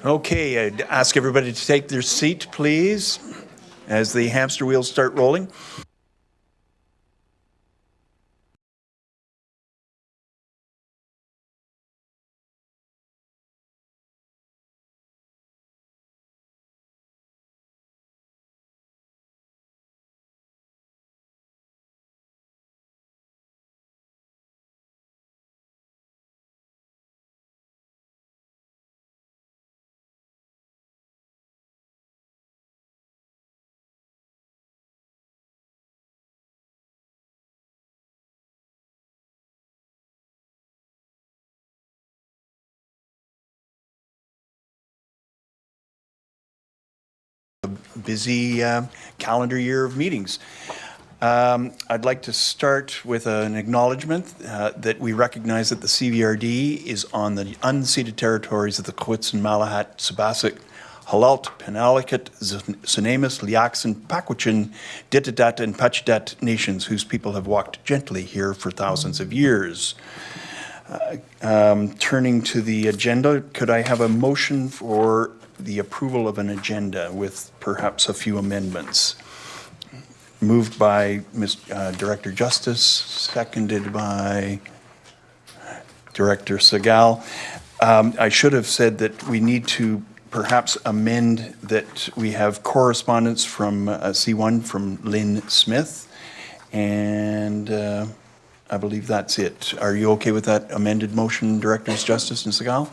Okay, I'd ask everybody to take their seat, please, as the hamster wheels start rolling. Busy calendar year of meetings. I'd like to start with an acknowledgement that we recognize that the CVRD is on the unceded territories of the Quw'utsun, Malahat, Sabasik, Halalt, Penalakat, Sunamis, Liaxin, Pakwachin, Ditidat, and Pachidat nations, whose people have walked gently here for thousands of years. Turning to the agenda, could I have a motion for the approval of an agenda with perhaps a few amendments? Moved by Director Justice, seconded by Director Segal. I should have said that we need to perhaps amend that we have correspondence from C1 from Lynn Smith, and I believe that's it. Are you okay with that amended motion, Directors Justice and Segal?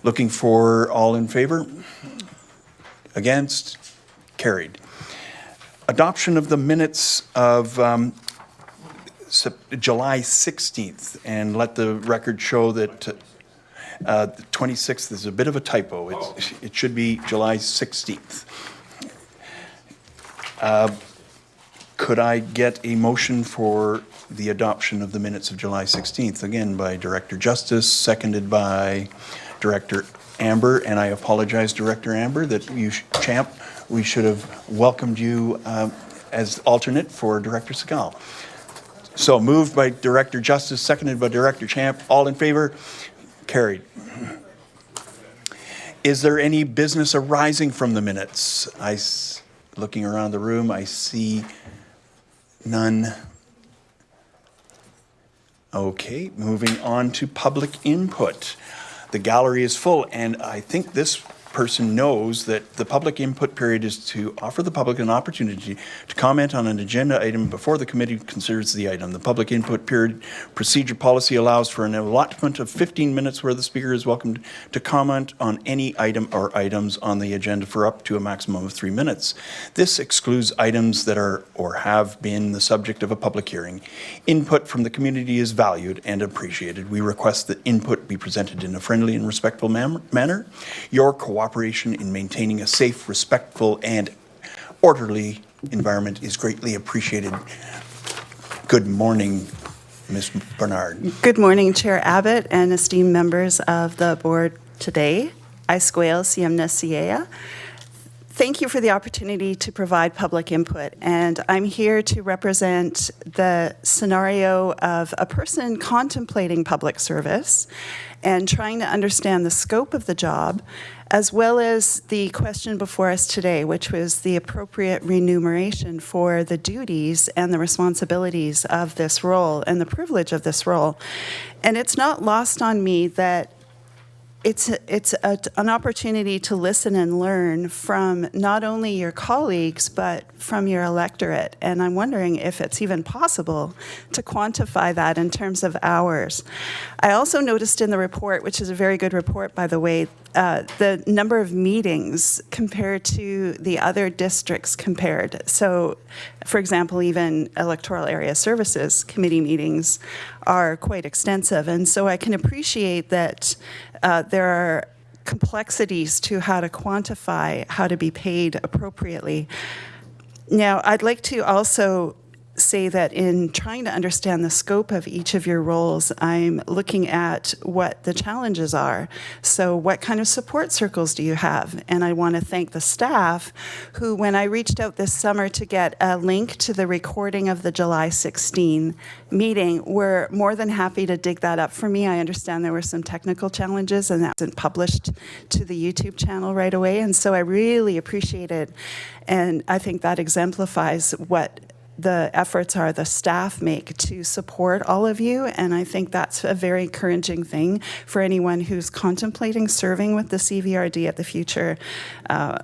Looking for all in favor? Against? Carried. Adoption of the minutes of July 16th, and let the record show that the 26th is a bit of a typo. It should be July 16th. Could I get a motion for the adoption of the minutes of July 16th? Again, by Director Justice, seconded by Director Amber, and I apologize, Director Amber, that you, Champ, we should have welcomed you as alternate for Director Segal. So moved by Director Justice, seconded by Director Champ. All in favor? Carried. Is there any business arising from the minutes? Looking around the room, I see none. Okay, moving on to public input. The gallery is full, and I think this person knows that the public input period is to offer the public an opportunity to comment on an agenda item before the committee considers the item. The public input period procedure policy allows for an allotment of 15 minutes where the speaker is welcome to comment on any item or items on the agenda for up to a maximum of 3 minutes. This excludes items that are or have been the subject of a public hearing. Input from the community is valued and appreciated. We request that input be presented in a friendly and respectful manner. Your cooperation in maintaining a safe, respectful, and orderly environment is greatly appreciated. Good morning, Ms. Bernard. Good morning, Chair Abbott and esteemed members of the board today. Aisquail Siemna Siea. Thank you for the opportunity to provide public input, and I'm here to represent the scenario of a person contemplating public service and trying to understand the scope of the job, as well as the question before us today, which was the appropriate remuneration for the duties and the responsibilities of this role and the privilege of this role. And it's not lost on me that it's an opportunity to listen and learn from not only your colleagues, but from your electorate. And I'm wondering if it's even possible to quantify that in terms of hours. I also noticed in the report, which is a very good report, by the way, the number of meetings compared to the other districts compared. So, for example, even electoral area services committee meetings are quite extensive. And so I can appreciate that there are complexities to how to quantify how to be paid appropriately. Now, I'd like to also say that in trying to understand the scope of each of your roles, I'm looking at what the challenges are. So what kind of support circles do you have? And I want to thank the staff who, when I reached out this summer to get a link to the recording of the July 16 meeting, were more than happy to dig that up for me. I understand there were some technical challenges and that wasn't published to the YouTube channel right away. And so I really appreciate it. And I think that exemplifies what the efforts are the staff make to support all of you, and I think that's a very encouraging thing for anyone who's contemplating serving with the CVRD at the future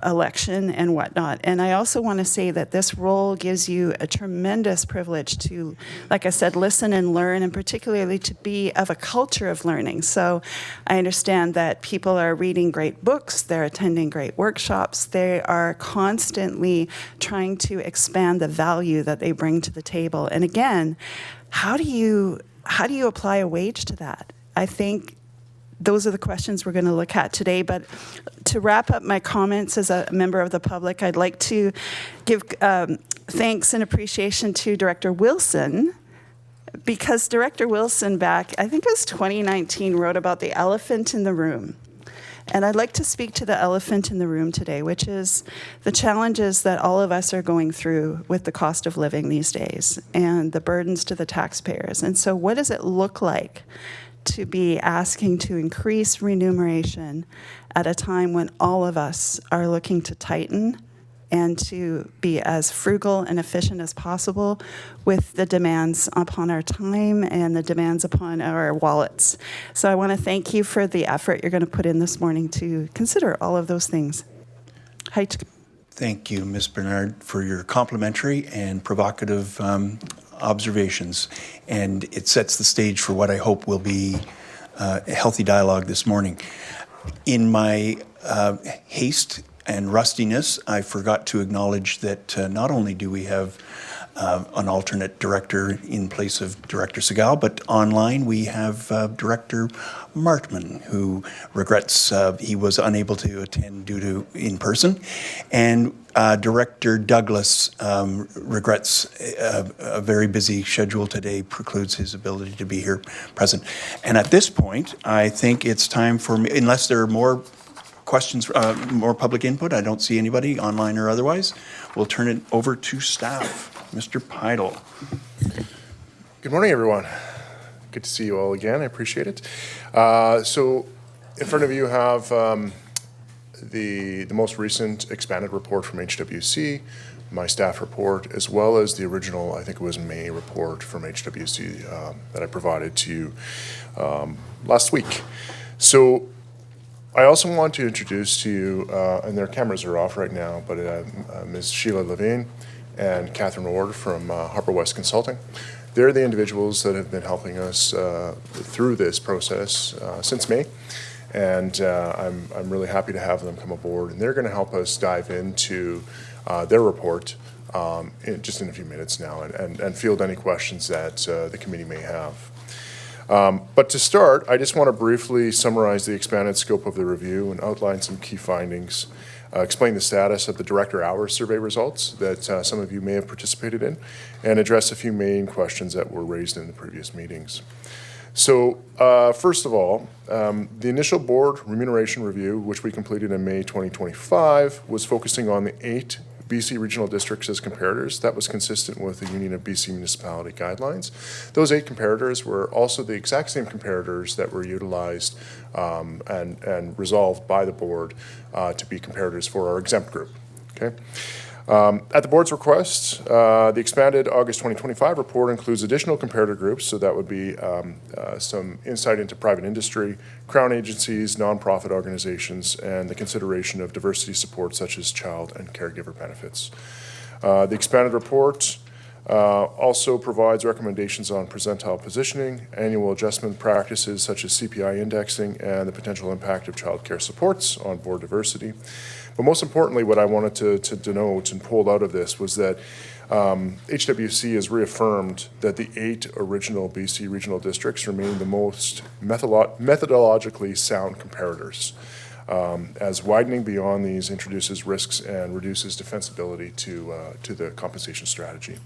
election and whatnot. And I also want to say that this role gives you a tremendous privilege to, like I said, listen and learn, and particularly to be of a culture of learning. So I understand that people are reading great books, they're attending great workshops, they are constantly trying to expand the value that they bring to the table. And again, how do you apply a wage to that? I think those are the questions we're going to look at today. But to wrap up my comments as a member of the public, I'd like to give thanks and appreciation to Director Wilson, because Director Wilson back, I think it was 2019, wrote about the elephant in the room. And I'd like to speak to the elephant in the room today, which is the challenges that all of us are going through with the cost of living these days and the burdens to the taxpayers. And so what does it look like to be asking to increase remuneration at a time when all of us are looking to tighten and to be as frugal and efficient as possible with the demands upon our time and the demands upon our wallets. So I want to thank you for the effort you're going to put in this morning to consider all of those things. Thank you, Ms. Bernard, for your complimentary and provocative observations. And it sets the stage for what I hope will be a healthy dialogue this morning. In my haste and rustiness, I forgot to acknowledge that not only do we have an alternate director in place of Director Segal, but online we have Director Martman, who regrets he was unable to attend due to in person, and Director Douglas regrets a very busy schedule today precludes his ability to be here present. And at this point, I think it's time for me, unless there are more questions, more public input. I don't see anybody online or otherwise. We'll turn it over to staff. Mr. Peidel. Good morning, everyone. Good to see you all again. I appreciate it. So in front of you have the most recent expanded report from HWC, my staff report, as well as the original, I think it was May report from HWC that I provided to you last week. So I also want to introduce to you, and their cameras are off right now, but Ms. Sheila Levine and Catherine Ward from Harper West Consulting. They're the individuals that have been helping us through this process since May, and I'm really happy to have them come aboard, and they're going to help us dive into their report just in a few minutes now and field any questions that the committee may have. But to start, I just want to briefly summarize the expanded scope of the review and outline some key findings, explain the status of the director hours survey results that some of you may have participated in, and address a few main questions that were raised in the previous meetings. So first of all, the initial board remuneration review, which we completed in May 2025, was focusing on the 8 BC regional districts as comparators. That was consistent with the Union of BC Municipality guidelines. Those 8 comparators were also the exact same comparators that were utilized and resolved by the board to be comparators for our exempt group. Okay. At the board's request, the expanded August 2025 report includes additional comparator groups, so that would be some insight into private industry, Crown agencies, nonprofit organizations, and the consideration of diversity support such as child and caregiver benefits. The expanded report also provides recommendations on percentile positioning, annual adjustment practices such as CPI indexing, and the potential impact of child care supports on board diversity. But most importantly, what I wanted to denote and pulled out of this was that HWC has reaffirmed that the 8 original BC regional districts remain the most methodologically sound comparators, as widening beyond these introduces risks and reduces defensibility to the compensation strategy.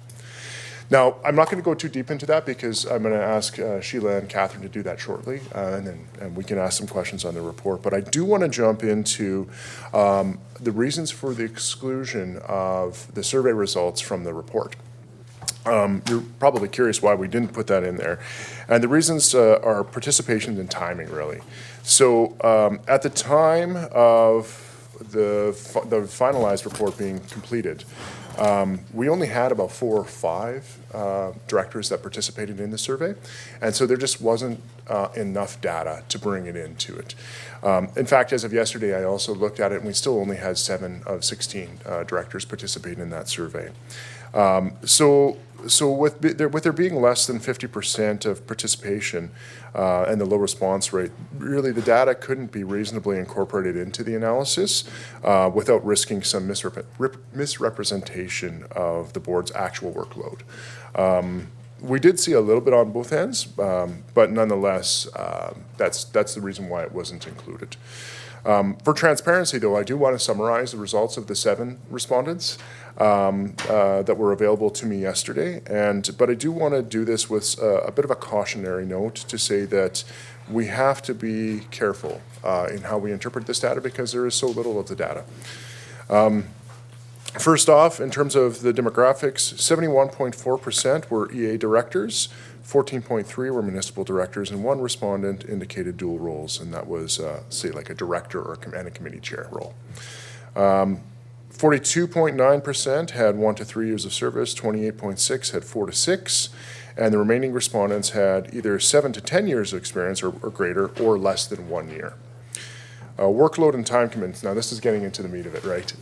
Now, I'm not going to go too deep into that because I'm going to ask Sheila and Catherine to do that shortly, and we can ask some questions on the report. But I do want to jump into the reasons for the exclusion of the survey results from the report. You're probably curious why we didn't put that in there. And the reasons are participation and timing, really. So at the time of the finalized report being completed, we only had about 4 or 5 directors that participated in the survey, and so there just wasn't enough data to bring it into it. In fact, as of yesterday, I also looked at it, and we still only had 7 of 16 directors participate in that survey. So with there being less than 50% of participation and the low response rate, really the data couldn't be reasonably incorporated into the analysis without risking some misrepresentation of the board's actual workload. We did see a little bit on both ends, but nonetheless, that's the reason why it wasn't included. For transparency, though, I do want to summarize the results of the 7 respondents that were available to me yesterday. But I do want to do this with a bit of a cautionary note to say that we have to be careful in how we interpret this data because there is so little of the data. First off, in terms of the demographics, 71.4% were EA directors, 14.3 were municipal directors, and 1 respondent indicated dual roles, and that was, say, like a director and a committee chair role. 42.9% had 1 to 3 years of service, 28.6 had 4 to 6, and the remaining respondents had either 7 to 10 years of experience or greater, or less than 1 year. Workload and time commitments. Now, this is getting into the meat of it, right?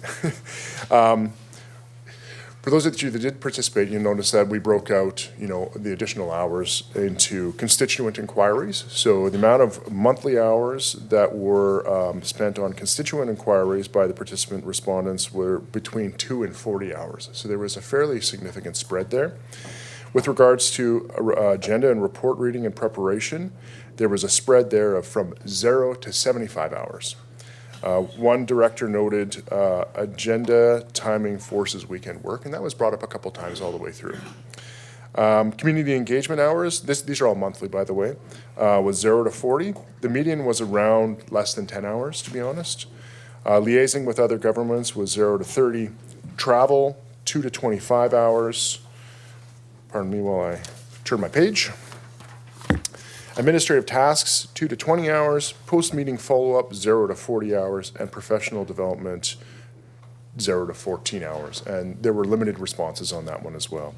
For those of you that did participate, you notice that we broke out, the additional hours into constituent inquiries. So the amount of monthly hours that were spent on constituent inquiries by the participant respondents were between 2 and 40 hours. So there was a fairly significant spread there. With regards to agenda and report reading and preparation, there was a spread there of from 0 to 75 hours. One director noted agenda timing forces weekend work, and that was brought up a couple times all the way through. Community engagement hours, these are all monthly, by the way, was 0 to 40. The median was around less than 10 hours, to be honest. Liaising with other governments was 0 to 30. Travel, 2 to 25 hours. Pardon me while I turn my page. Administrative tasks, 2 to 20 hours. Post-meeting follow-up, 0 to 40 hours. And professional development, 0 to 14 hours. And there were limited responses on that one as well.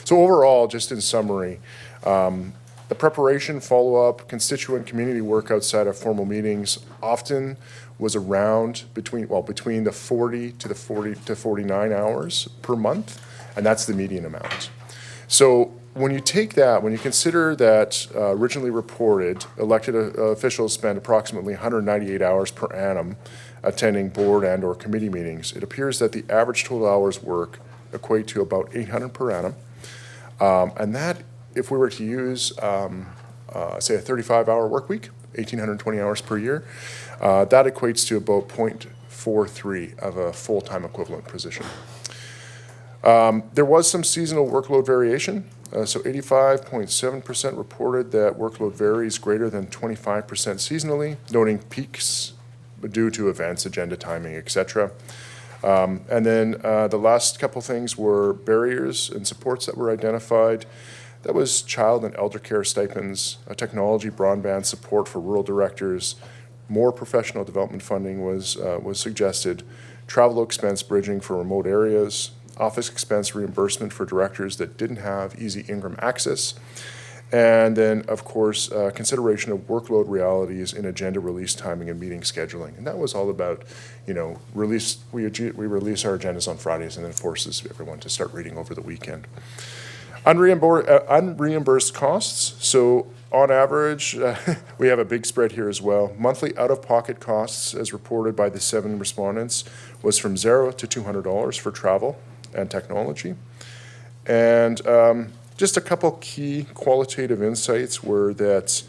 So overall, just in summary, the preparation, follow-up, constituent community work outside of formal meetings often was around between the 40 to 49 hours per month, and that's the median amount. So when you take that, when you consider that originally reported, elected officials spend approximately 198 hours per annum attending board and or committee meetings, it appears that the average total hours work equate to about 800 per annum. And that, if we were to use, say, a 35-hour work week, 1,820 hours per year, that equates to about 0.43 of a full-time equivalent position. There was some seasonal workload variation. So 85.7% reported that workload varies greater than 25% seasonally, noting peaks due to events, agenda timing, etc. And then the last couple things were barriers and supports that were identified. That was child and elder care stipends, technology broadband support for rural directors, more professional development funding was suggested, travel expense bridging for remote areas, office expense reimbursement for directors that didn't have easy Ingram access, and then, of course, consideration of workload realities in agenda release timing and meeting scheduling. And that was all about, we release our agendas on Fridays and then forces everyone to start reading over the weekend. Unreimbursed costs. So on average, we have a big spread here as well. Monthly out-of-pocket costs, as reported by the 7 respondents, was from $0 to $200 for travel and technology. And just a couple key qualitative insights were that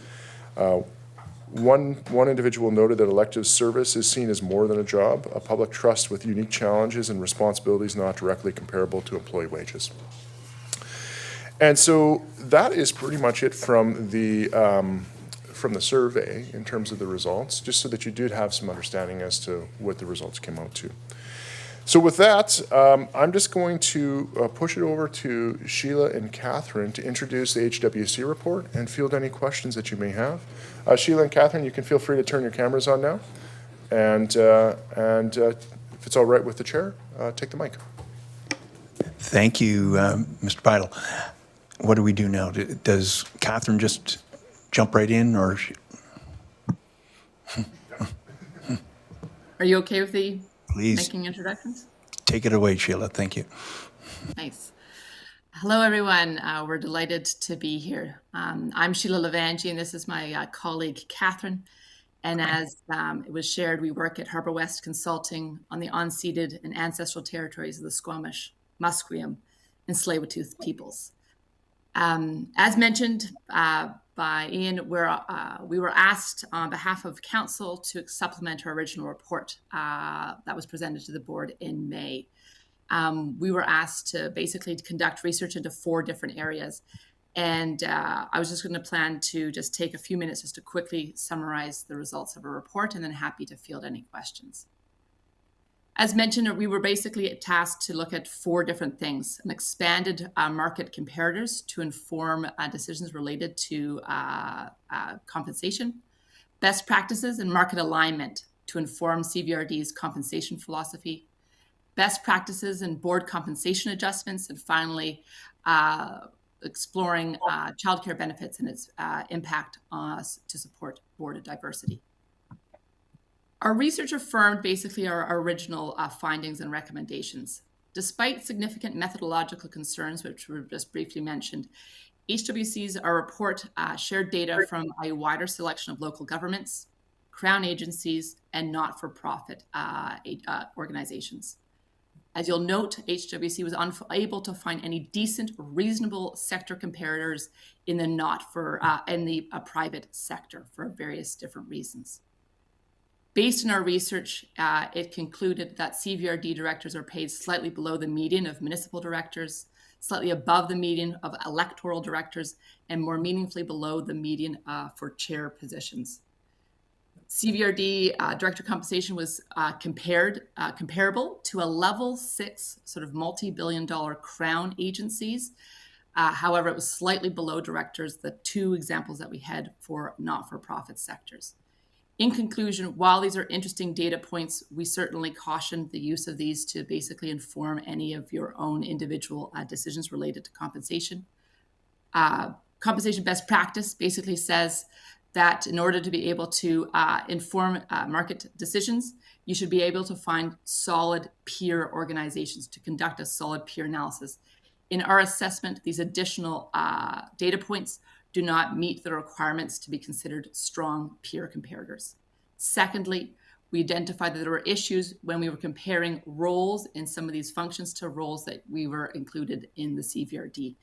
one individual noted that elective service is seen as more than a job, a public trust with unique challenges and responsibilities not directly comparable to employee wages. And so that is pretty much it from the survey in terms of the results, just so that you did have some understanding as to what the results came out to. So with that, I'm just going to push it over to Sheila and Catherine to introduce the HWC report and field any questions that you may have. Sheila and Catherine, you can feel free to turn your cameras on now. And if it's all right with the chair, take the mic. Thank you, Mr. Beidel. What do we do now? Does Catherine just jump right in, or? Are you okay with the Please making introductions? take it away, Sheila. Thank you. Nice. Hello, everyone. We're delighted to be here. I'm Sheila Levangie, and this is my colleague, Catherine. And as it was shared, we work at Harbour West Consulting on the unceded and ancestral territories of the Squamish, Musqueam, and Tsleil-Waututh peoples. As mentioned by Ian, we were asked on behalf of Council to supplement our original report that was presented to the board in May. We were asked to basically conduct research into 4 different areas. And I was just going to plan to just take a few minutes just to quickly summarize the results of our report, and then happy to field any questions. As mentioned, we were basically tasked to look at 4 different things: an expanded market comparators to inform decisions related to compensation, best practices and market alignment to inform CVRD's compensation philosophy, best practices and board compensation adjustments, and finally, exploring childcare benefits and its impact on us to support board diversity. Our research affirmed basically our original findings and recommendations. Despite significant methodological concerns, which were just briefly mentioned, our report shared data from a wider selection of local governments, Crown agencies, and not-for-profit organizations. As you'll note, HWC was unable to find any decent, reasonable sector comparators in the private sector for various different reasons. Based on our research, it concluded that CVRD directors are paid slightly below the median of municipal directors, slightly above the median of electoral directors, and more meaningfully below the median for chair positions. CVRD director compensation was comparable to a level 6 sort of multi-billion-dollar Crown agencies. However, it was slightly below directors, the 2 examples that we had for not-for-profit sectors. In conclusion, while these are interesting data points, we certainly caution the use of these to basically inform any of your own individual decisions related to compensation. Compensation best practice basically says that in order to be able to inform market decisions, you should be able to find solid peer organizations to conduct a solid peer analysis. In our assessment, these additional data points do not meet the requirements to be considered strong peer comparators. Secondly, we identified that there were issues when we were comparing roles in some of these functions to roles that we were included in the CVRD.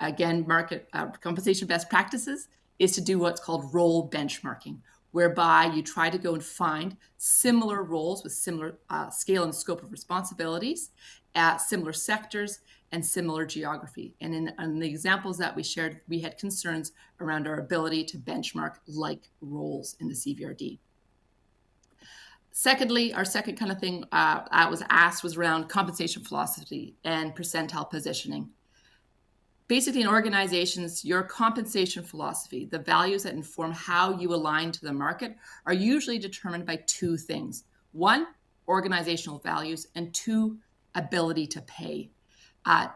Again, market compensation best practices is to do what's called role benchmarking, whereby you try to go and find similar roles with similar scale and scope of responsibilities at similar sectors and similar geography. And in the examples that we shared, we had concerns around our ability to benchmark like roles in the CVRD. Secondly, our second kind of thing I was asked was around compensation philosophy and percentile positioning. Basically, in organizations, your compensation philosophy, the values that inform how you align to the market, are usually determined by 2 things. 1, organizational values, and 2, ability to pay.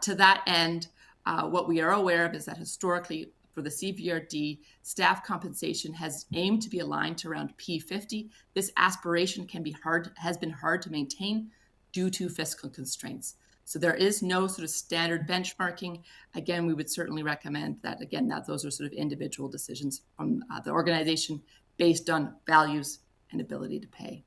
To that end, what we are aware of is that historically, for the CVRD, staff compensation has aimed to be aligned to around P50. This aspiration has been hard to maintain due to fiscal constraints. So there is no sort of standard benchmarking. Again, we would certainly recommend that, those are sort of individual decisions from the organization based on values and ability to pay.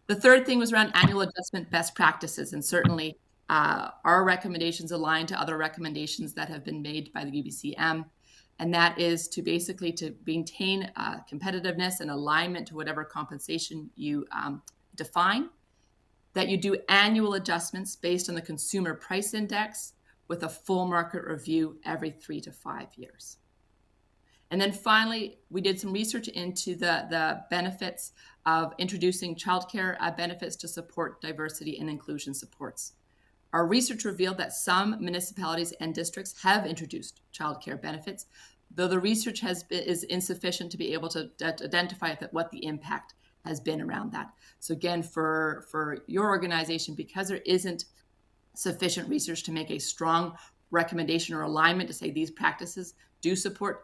The third thing was around annual adjustment best practices, and certainly our recommendations align to other recommendations that have been made by the UBCM, and that is to basically to maintain competitiveness and alignment to whatever compensation you define, that you do annual adjustments based on the consumer price index with a full market review every 3 to 5 years. And then finally, we did some research into the benefits of introducing childcare benefits to support diversity and inclusion supports. Our research revealed that some municipalities and districts have introduced childcare benefits, though the research is insufficient to be able to identify what the impact has been around that. So again, for your organization, because there isn't sufficient research to make a strong recommendation or alignment to say these practices do support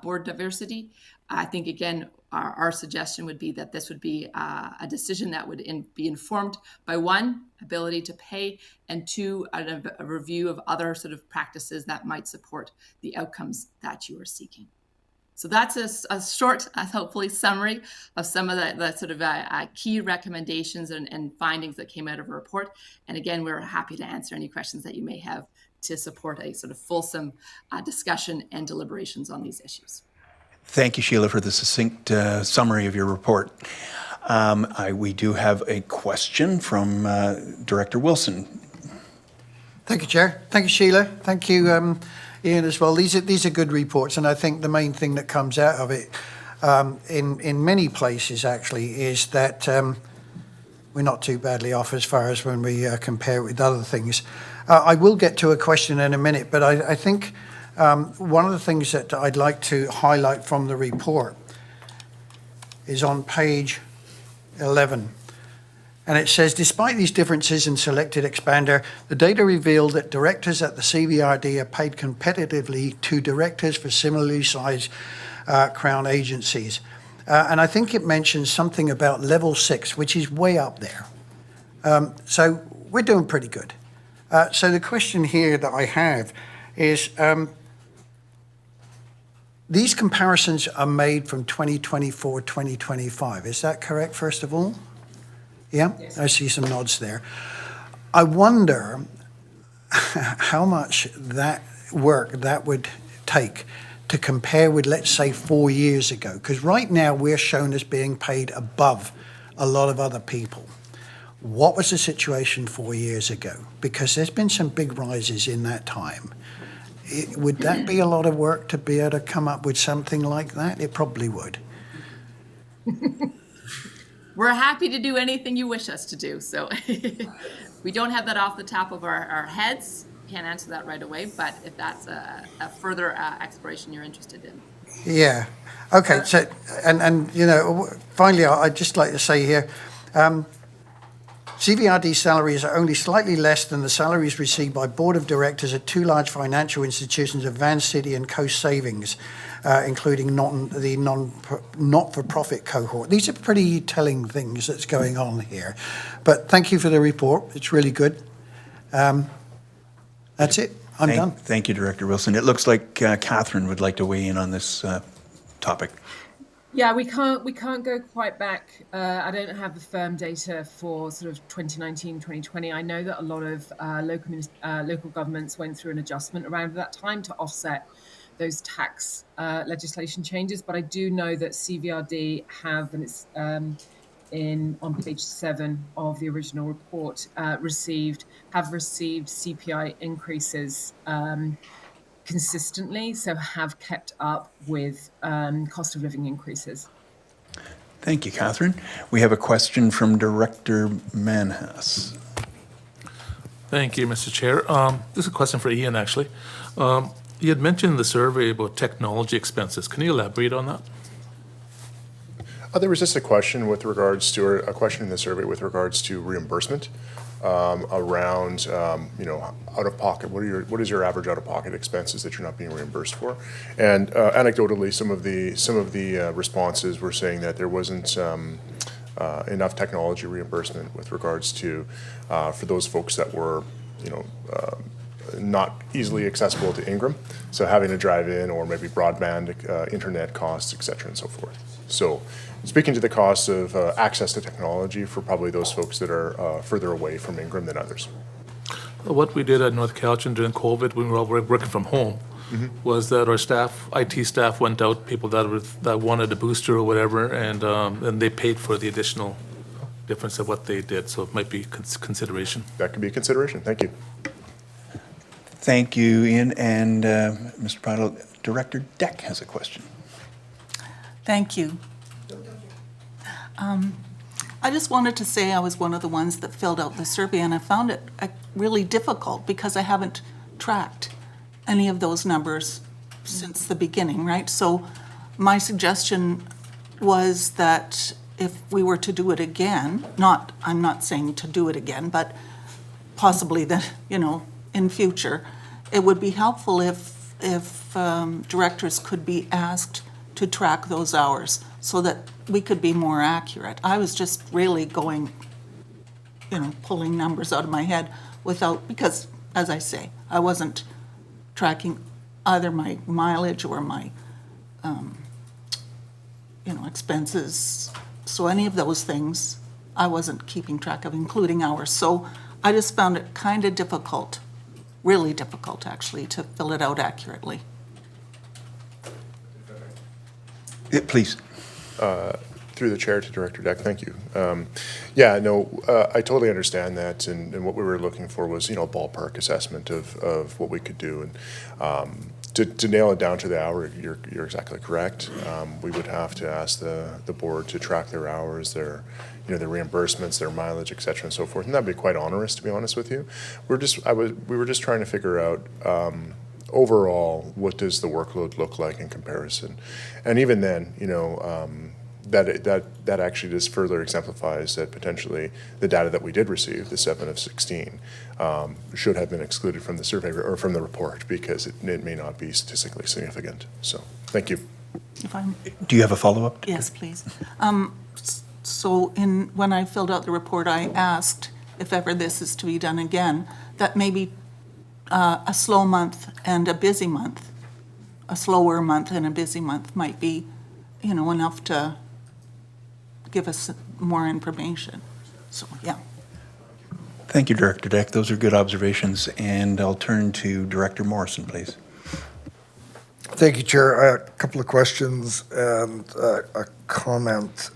board diversity, I think, again, our suggestion would be that this would be a decision that would be informed by, one, ability to pay, and two, a review of other sort of practices that might support the outcomes that you are seeking. So that's a short, hopefully, summary of some of the sort of key recommendations and findings that came out of a report. And again, we're happy to answer any questions that you may have to support a sort of fulsome discussion and deliberations on these issues. Thank you, Sheila, for the succinct summary of your report. We do have a question from Director Wilson. Thank you, Chair. Thank you, Sheila. Thank you, Ian, as well. These are good reports, and I think the main thing that comes out of it in many places, actually, is that we're not too badly off as far as when we compare it with other things. I will get to a question in a minute, but I think one of the things that I'd like to highlight from the report is on page 11. And it says, despite these differences in selected expander, the data revealed that directors at the CVRD are paid competitively to directors for similarly sized Crown agencies. And I think it mentions something about level 6, which is way up there. So we're doing pretty good. So the question here that I have is, these comparisons are made from 2024, 2025. Is that correct, first of all? Yeah, yes. I see some nods there. I wonder how much that work that would take to compare with, let's say, 4 years ago. Because right now we're shown as being paid above a lot of other people. What was the situation 4 years ago? Because there's been some big rises in that time. Would that be a lot of work to be able to come up with something like that? It probably would. We're happy to do anything you wish us to do. So we don't have that off the top of our heads. Can't answer that right away, but if that's a further exploration you're interested in. Yeah. Okay. So, and you know, finally, I'd just like to say here, CVRD salaries are only slightly less than the salaries received by board of directors at two large financial institutions of Vancity and Coast Savings, including the not-for-profit cohort. These are pretty telling things that's going on here. But thank you for the report. It's really good. That's it. I'm done. Thank you, Director Wilson. It looks like Catherine would like to weigh in on this topic. Yeah, we can't go quite back. I don't have the firm data for sort of 2019, 2020. I know that a lot of local governments went through an adjustment around that time to offset those tax legislation changes. But I do know that CVRD have, and it's on page 7 of the original report, have received CPI increases consistently, so have kept up with cost of living increases. Thank you, Catherine. We have a question from Director Manhas. Thank you, Mr. Chair. This is a question for Ian, actually. You had mentioned in the survey about technology expenses. Can you elaborate on that? There was just a question with regards to, or a question in the survey with regards to reimbursement around, out of pocket. What is your average out of pocket expenses that you're not being reimbursed for? And anecdotally, some of the responses were saying that there wasn't enough technology reimbursement with regards to for those folks that were, not easily accessible to Ingram, so having to drive in, or maybe broadband, internet costs, et cetera, and so forth. So speaking to the cost of access to technology for probably those folks that are further away from Ingram than others. What we did at North Cowichan during COVID, when we were all working from home, was that our staff, IT staff, went out, people that wanted a booster or whatever, and they paid for the additional difference of what they did. So it might be consideration. That could be a consideration. Thank you. Thank you, Ian. And Mr. Prattle, Director Deck has a question. Thank you. I just wanted to say I was one of the ones that filled out the survey, and I found it really difficult because I haven't tracked any of those numbers since the beginning, right? So my suggestion was that if we were to do it again, I'm not saying to do it again, but possibly that, in future, it would be helpful if directors could be asked to track those hours so that we could be more accurate. I was just really going, pulling numbers out of my head because, as I say, I wasn't tracking either my mileage or my, expenses. So any of those things, I wasn't keeping track of, including hours. So I just found it kind of difficult, really difficult actually, to fill it out accurately. Please. Through the chair to Director Deck, thank you. I totally understand that, and what we were looking for was, a ballpark assessment of what we could do, and to nail it down to the hour, you're exactly correct. We would have to ask the board to track their hours, their reimbursements, their mileage, et cetera, and so forth, and that'd be quite onerous, to be honest with you. We were just trying to figure out. Overall, what does the workload look like in comparison? And even then, that actually just further exemplifies that potentially the data that we did receive, the 7 of 16, should have been excluded from the survey or from the report because it may not be statistically significant. So, thank you. Do you have a follow-up? Yes, please. So when I filled out the report, I asked if ever this is to be done again, that maybe a slow month and a busy month, a slower month and a busy month might be, enough to give us more information. So, yeah. Thank you, Director Deck. Those are good observations. And I'll turn to Director Morrison, please. Thank you, Chair. A couple of questions and a comment.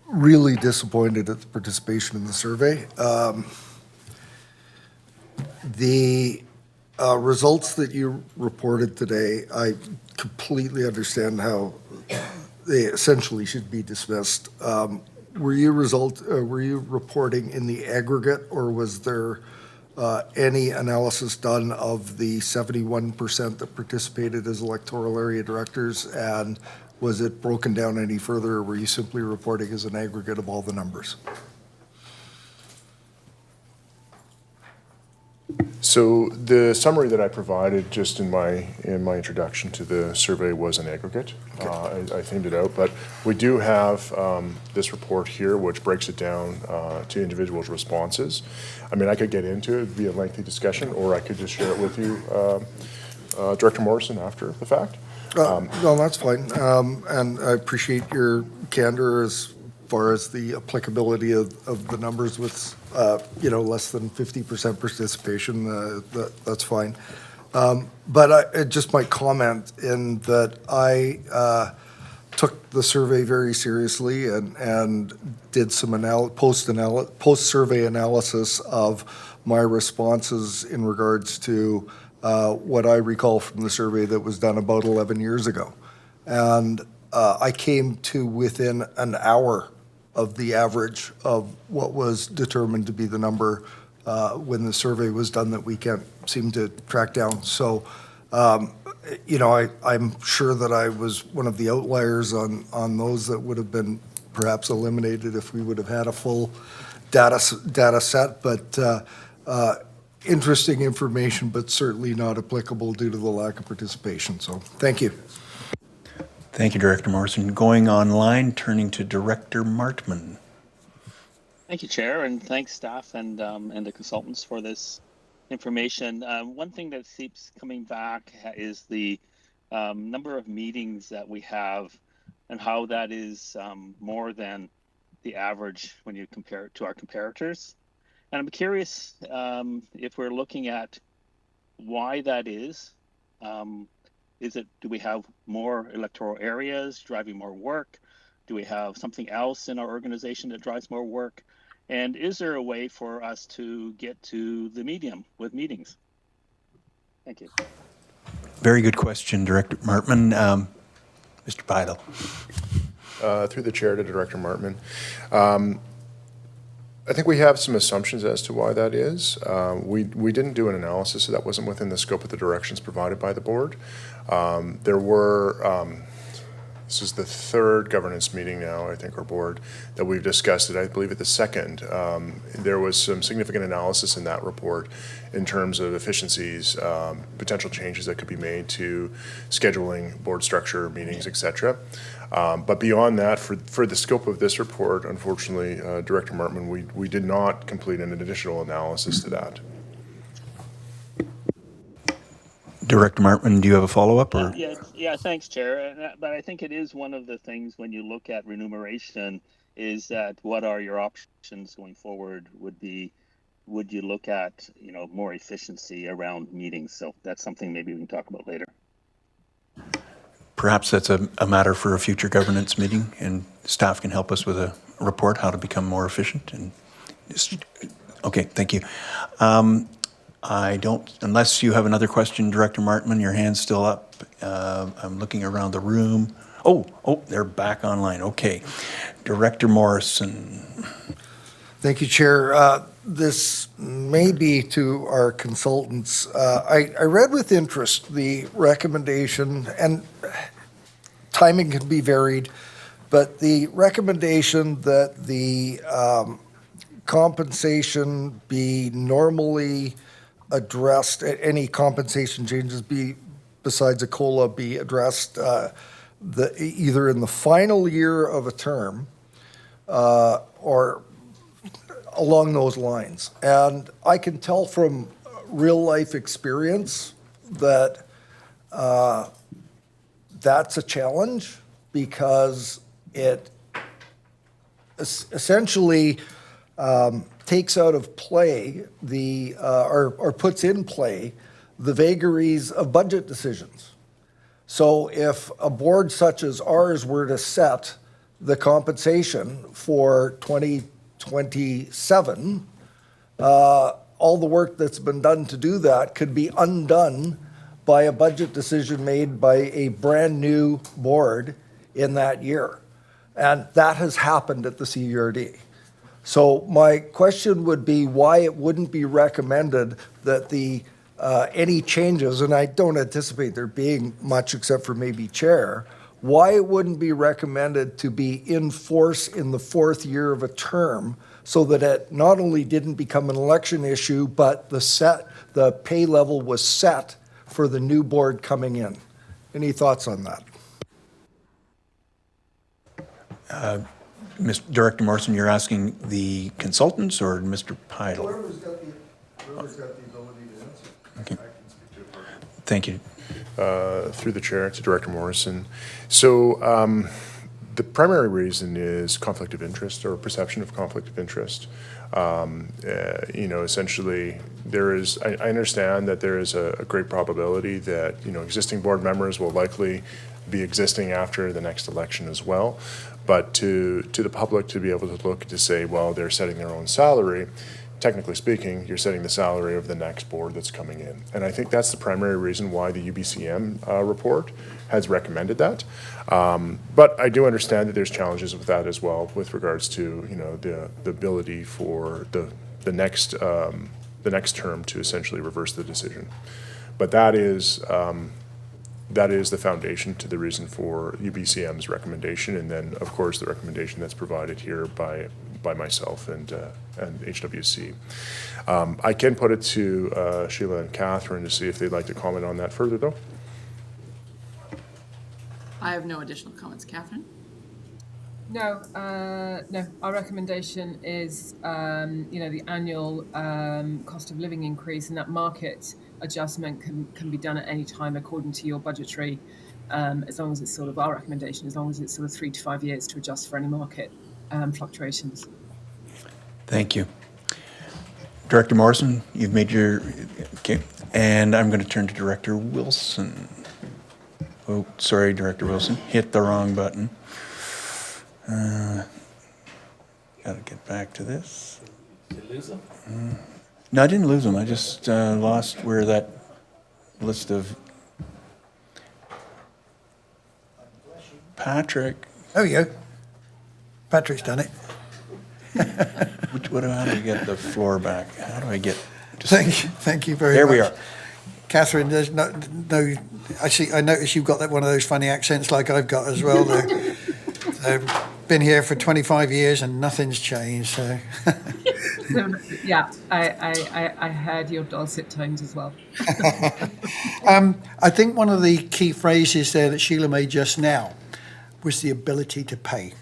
Really disappointed at the participation in the survey. The results that you reported today, I completely understand how they essentially should be dismissed. Were you reporting in the aggregate, or was there any analysis done of the 71% that participated as electoral area directors, and was it broken down any further, or were you simply reporting as an aggregate of all the numbers? So the summary that I provided just in my introduction to the survey was an aggregate. Okay. I thinned it out, but we do have this report here which breaks it down to individuals' responses. I mean, I could get into it, it'd be a lengthy discussion, or I could just share it with you, Director Morrison, after the fact. No, that's fine. And I appreciate your candor as far as the applicability of the numbers with, less than 50% participation. That's fine. But I just might comment in that I took the survey very seriously and did some post-survey analysis of my responses in regards to what I recall from the survey that was done about 11 years ago. And I came to within an hour of the average of what was determined to be the number when the survey was done that we can't seem to track down. So, I'm sure that I was one of the outliers on those that would have been perhaps eliminated if we would have had a full data set, but interesting information, but certainly not applicable due to the lack of participation. So thank you. Thank you, Director Morrison. Going online, turning to Director Martman. Thank you, Chair, and thanks staff and the consultants for this information. One thing that keeps coming back is the number of meetings that we have and how that is more than the average when you compare it to our comparators. And I'm curious if we're looking at why that is. Do we have more electoral areas driving more work? Do we have something else in our organization that drives more work? And is there a way for us to get to the medium with meetings? Thank you. Very good question, Director Martman. Mr. Pidle. Through the chair to Director Martman. I think we have some assumptions as to why that is. We didn't do an analysis, so that wasn't within the scope of the directions provided by the board. There were, this is the third governance meeting now, I think, our board, that we've discussed it. I believe at the second, there was some significant analysis in that report in terms of efficiencies, potential changes that could be made to scheduling, board structure, meetings, et cetera. But beyond that, for the scope of this report, unfortunately, Director Martman, we did not complete an additional analysis to that. Director Martman, do you have a follow-up? Or? Yeah, thanks, Chair. But I think it is one of the things when you look at remuneration is that what are your options going forward would you look at, more efficiency around meetings? So that's something maybe we can talk about later. Perhaps that's a matter for a future governance meeting, and staff can help us with a report how to become more efficient. Okay, thank you. I don't, unless you have another question, Director Martman, your hand's still up. I'm looking around the room. Oh, they're back online. Okay. Director Morrison. Thank you, Chair. This may be to our consultants. I read with interest the recommendation, and timing can be varied, but the recommendation that the compensation be normally addressed, any compensation changes besides a COLA be addressed either in the final year of a term or along those lines. And I can tell from real life experience that that's a challenge, because it essentially takes out of play or puts in play the vagaries of budget decisions. So if a board such as ours were to set the compensation for 2027, all the work that's been done to do that could be undone by a budget decision made by a brand new board in that year. And that has happened at the CERD. So my question would be why it wouldn't be recommended that any changes, and I don't anticipate there being much except for maybe chair, why it wouldn't be recommended to be in force in the fourth year of a term, so that it not only didn't become an election issue, but the pay level was set for the new board coming in. Any thoughts on that? Director Morrison, you're asking the consultants or Mr. Pidle? Whoever's got the ability to answer. Okay. Thank you. Through the chair to Director Morrison. So the primary reason is conflict of interest or perception of conflict of interest. Essentially I understand that there is a great probability that, existing board members will likely be existing after the next election as well. But to the public to be able to look to say, well, they're setting their own salary, technically speaking, you're setting the salary of the next board that's coming in. And I think that's the primary reason why the UBCM report has recommended that. But I do understand that there's challenges with that as well, with regards to, the ability for the next term to essentially reverse the decision. But that is the foundation to the reason for UBCM's recommendation, and then, of course, the recommendation that's provided here by myself and HWC. I can put it to Sheila and Catherine to see if they'd like to comment on that further, though. I have no additional comments. Catherine? No. Our recommendation is, the annual cost of living increase, and that market adjustment can be done at any time according to your budgetary, as long as it's sort of our recommendation, as long as it's sort of 3 to 5 years to adjust for any market fluctuations. Thank you. Director Morrison, you've made your, okay. And I'm going to turn to Director Wilson. Oh, sorry, Director Wilson, hit the wrong button. Gotta get back to this. Did you lose them? No, I didn't lose them. I just lost where that list of Patrick. There we go. Patrick's done it. How do I get the floor back? How do I get? Thank you very much. There we are. Catherine, there's no. I notice you've got one of those funny accents like I've got as well. I've been here for 25 years and nothing's changed. So. Yeah, I heard your dulcet tones as well. I think one of the key phrases there that Sheila made just now was the ability to pay.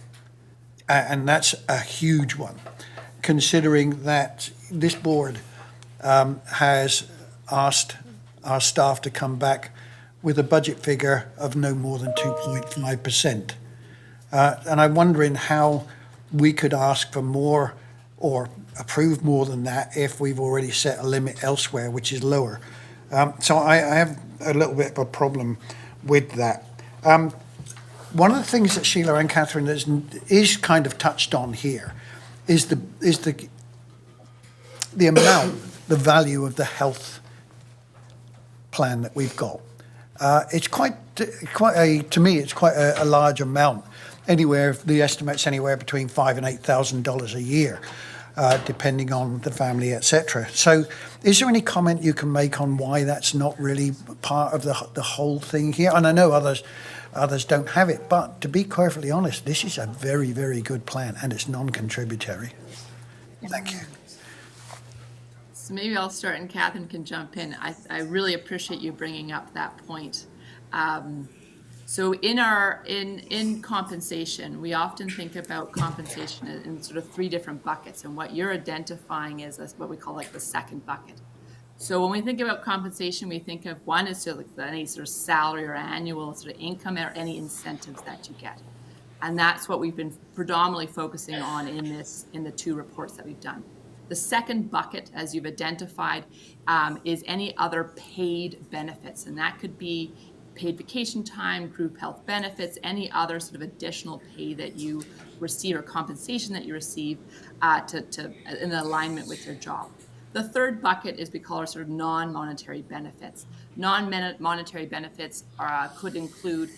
And that's a huge one, considering that this board has asked our staff to come back with a budget figure of no more than 2.5%. And I'm wondering how we could ask for more or approve more than that if we've already set a limit elsewhere, which is lower. So I have a little bit of a problem with that. One of the things that Sheila and Catherine is kind of touched on here is the amount, the value of the health plan that we've got. It's to me, it's quite a large amount. The estimate's anywhere between $5,000 and $8,000 a year, depending on the family, etc. So, is there any comment you can make on why that's not really part of the whole thing here? And I know others don't have it, but to be perfectly honest, this is a very, very good plan, and it's non-contributory. Thank you. So maybe I'll start and Catherine can jump in. I really appreciate you bringing up that point. So in compensation, we often think about compensation in sort of three different buckets, and what you're identifying is what we call like the second bucket. So when we think about compensation, we think of one is sort of like any sort of salary or annual sort of income or any incentives that you get. And that's what we've been predominantly focusing on in the two reports that we've done. The second bucket, as you've identified, is any other paid benefits. And that could be paid vacation time, group health benefits, any other sort of additional pay that you receive or compensation that you receive in alignment with your job. The third bucket is we call our sort of non-monetary benefits. Non-monetary benefits could include,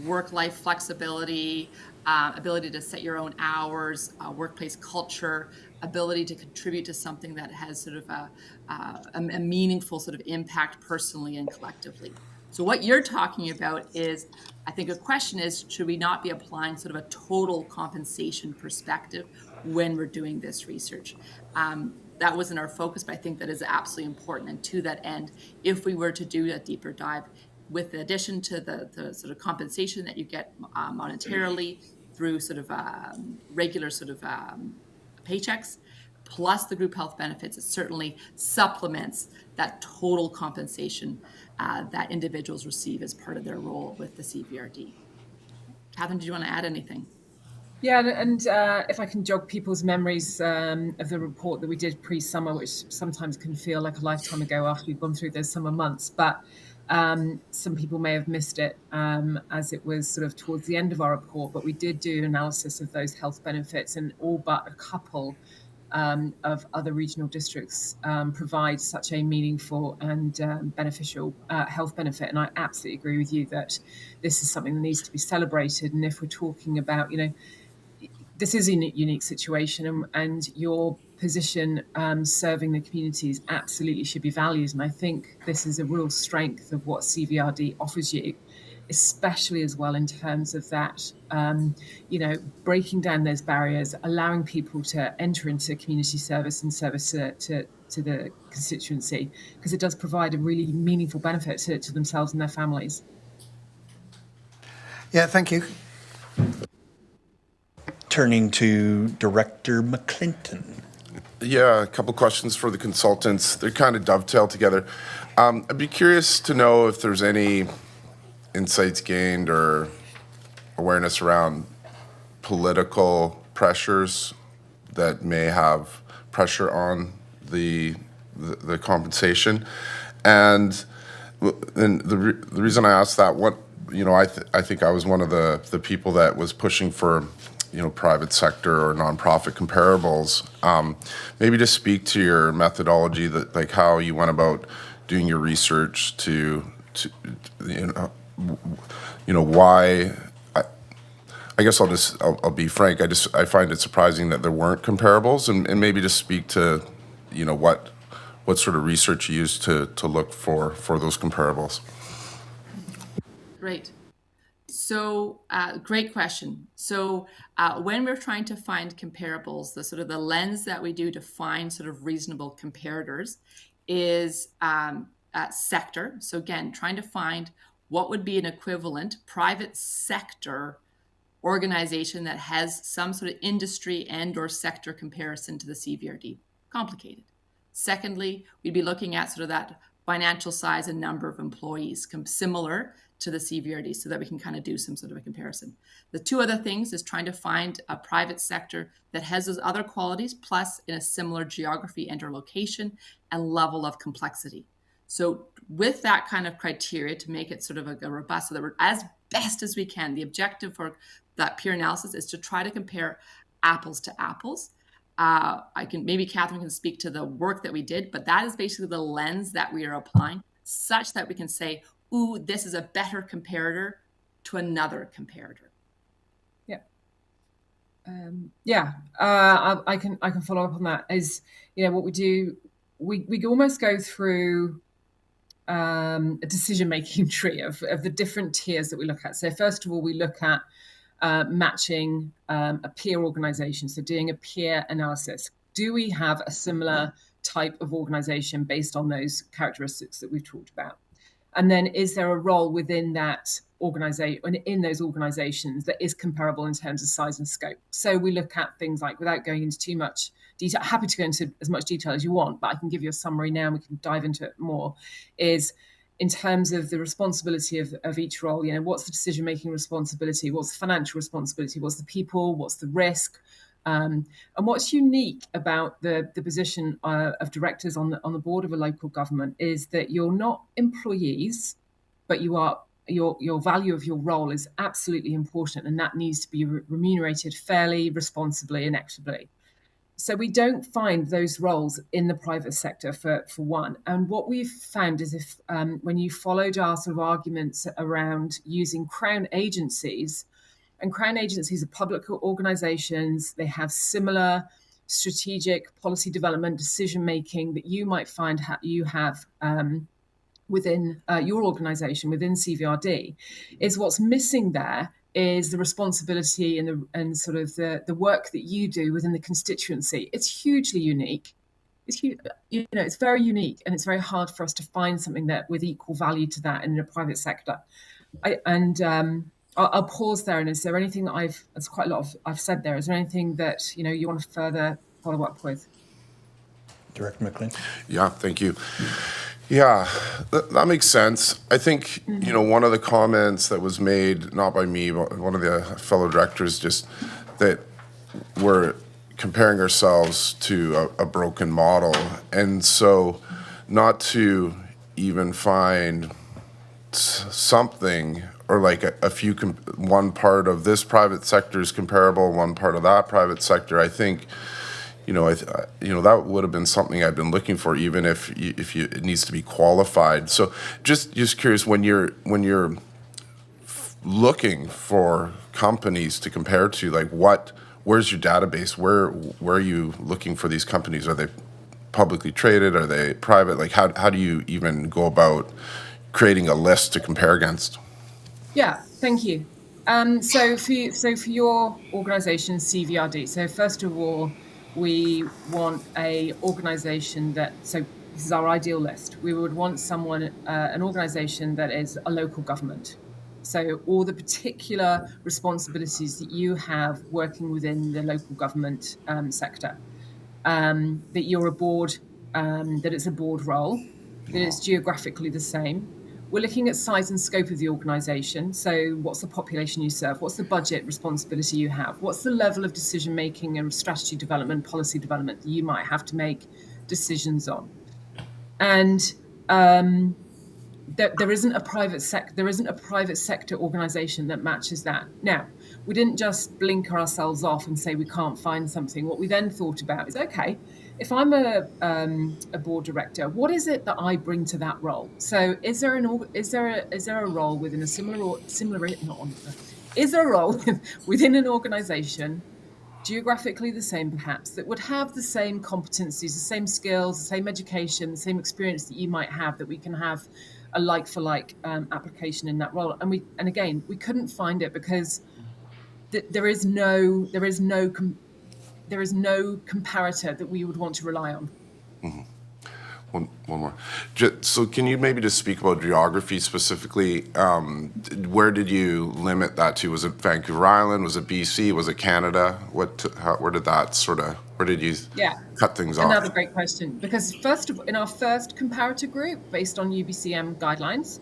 work-life flexibility, ability to set your own hours, workplace culture, ability to contribute to something that has sort of a meaningful sort of impact personally and collectively. So what you're talking about is, I think a question is, should we not be applying sort of a total compensation perspective when we're doing this research? That wasn't our focus, but I think that is absolutely important. And to that end, if we were to do a deeper dive, with the addition to the sort of compensation that you get monetarily through sort of regular sort of paychecks, plus the group health benefits, it certainly supplements that total compensation that individuals receive as part of their role with the CVRD. Catherine, do you want to add anything? Yeah, and if I can jog people's memories of the report that we did pre-summer, which sometimes can feel like a lifetime ago after we've gone through those summer months, but some people may have missed it as it was sort of towards the end of our report, but we did do an analysis of those health benefits, and all but a couple of other regional districts provide such a meaningful and beneficial health benefit. And I absolutely agree with you that this is something that needs to be celebrated. And if we're talking about, this is a unique situation, and your position serving the communities absolutely should be valued. And I think this is a real strength of what CVRD offers you, especially as well in terms of that, breaking down those barriers, allowing people to enter into community service and service to the constituency, because it does provide a really meaningful benefit to themselves and their families. Yeah, thank you. Turning to Director McClinton. Yeah, a couple questions for the consultants. They kind of dovetail together. I'd be curious to know if there's any insights gained or awareness around political pressures that may have pressure on the compensation. And the reason I asked that, I think I was one of the people that was pushing for, private sector or nonprofit comparables. Maybe just speak to your methodology, that like how you went about doing your research to why. I guess I'll be frank. I find it surprising that there weren't comparables, and maybe just speak to, what sort of research you used to look for those comparables. Great. So, great question. So, when we're trying to find comparables, the lens that we do to find sort of reasonable comparators is sector. So again, trying to find what would be an equivalent private sector organization that has some sort of industry and or sector comparison to the CVRD. Complicated. Secondly, we'd be looking at sort of that financial size and number of employees similar to the CVRD, so that we can kind of do some sort of a comparison. The two other things is trying to find a private sector that has those other qualities, plus in a similar geography and or location and level of complexity. So with that kind of criteria to make it sort of a robust, so that we're as best as we can, the objective for that peer analysis is to try to compare apples to apples. Maybe Catherine can speak to the work that we did, but that is basically the lens that we are applying, such that we can say, ooh, this is a better comparator to another comparator. I can follow up on that. Is what we do, we almost go through a decision-making tree of the different tiers that we look at. So first of all, we look at matching a peer organization, so doing a peer analysis. Do we have a similar type of organization based on those characteristics that we've talked about? And then is there a role within that organization, in those organizations, that is comparable in terms of size and scope? So we look at things like, without going into too much detail, happy to go into as much detail as you want, but I can give you a summary now and we can dive into it more, is in terms of the responsibility of each role, what's the decision-making responsibility? What's the financial responsibility? What's the people? What's the risk? And what's unique about the position of directors on the board of a local government is that you're not employees, but you are your value of your role is absolutely important, and that needs to be remunerated fairly, responsibly, and equitably. So we don't find those roles in the private sector for one. And what we've found is if when you followed our sort of arguments around using Crown agencies, and Crown agencies are public organizations, they have similar strategic policy development, decision-making that you might find you have within your organization, within CVRD, is what's missing there is the responsibility and sort of the work that you do within the constituency. It's hugely unique. It's very unique, and it's very hard for us to find something that with equal value to that in a private sector. I'll pause there. And is there anything that that's quite a lot I've said there. Is there anything that you want to further follow up with? Director McLean. Yeah, thank you. Yeah, that makes sense. I think, one of the comments that was made, not by me, but one of the fellow directors, just that we're comparing ourselves to a broken model. And so not to even find something or like a few, one part of this private sector is comparable, one part of that private sector, I think, that would have been something I've been looking for, even if it needs to be qualified. So just curious, when you're looking for companies to compare to, like where's your database? Where are you looking for these companies? Are they publicly traded? Are they private? Like how do you even go about creating a list to compare against? Yeah, thank you. So for your organization, CVRD, so first of all, we want an organization so this is our ideal list. We would want an organization that is a local government. So all the particular responsibilities that you have working within the local government sector, that you're a board, that it's a board role, that it's geographically the same. We're looking at size and scope of the organisation. So what's the population you serve? What's the budget responsibility you have? What's the level of decision-making and strategy development, policy development that you might have to make decisions on? And there isn't a private sector organisation that matches that. Now, we didn't just blink ourselves off and say we can't find something. What we then thought about is, okay, if I'm a board director, what is it that I bring to that role? So is there a role within a is there a role within an organization, geographically the same perhaps, that would have the same competencies, the same skills, the same education, the same experience that you might have, that we can have a like for like application in that role? And again, we couldn't find it because there is no comparator that we would want to rely on. One more. So can you maybe just speak about geography specifically? Where did you limit that to? Was it Vancouver Island? Was it BC? Was it Canada? Where did you cut things off? Another great question, because first of all, in our first comparator group based on UBCM guidelines,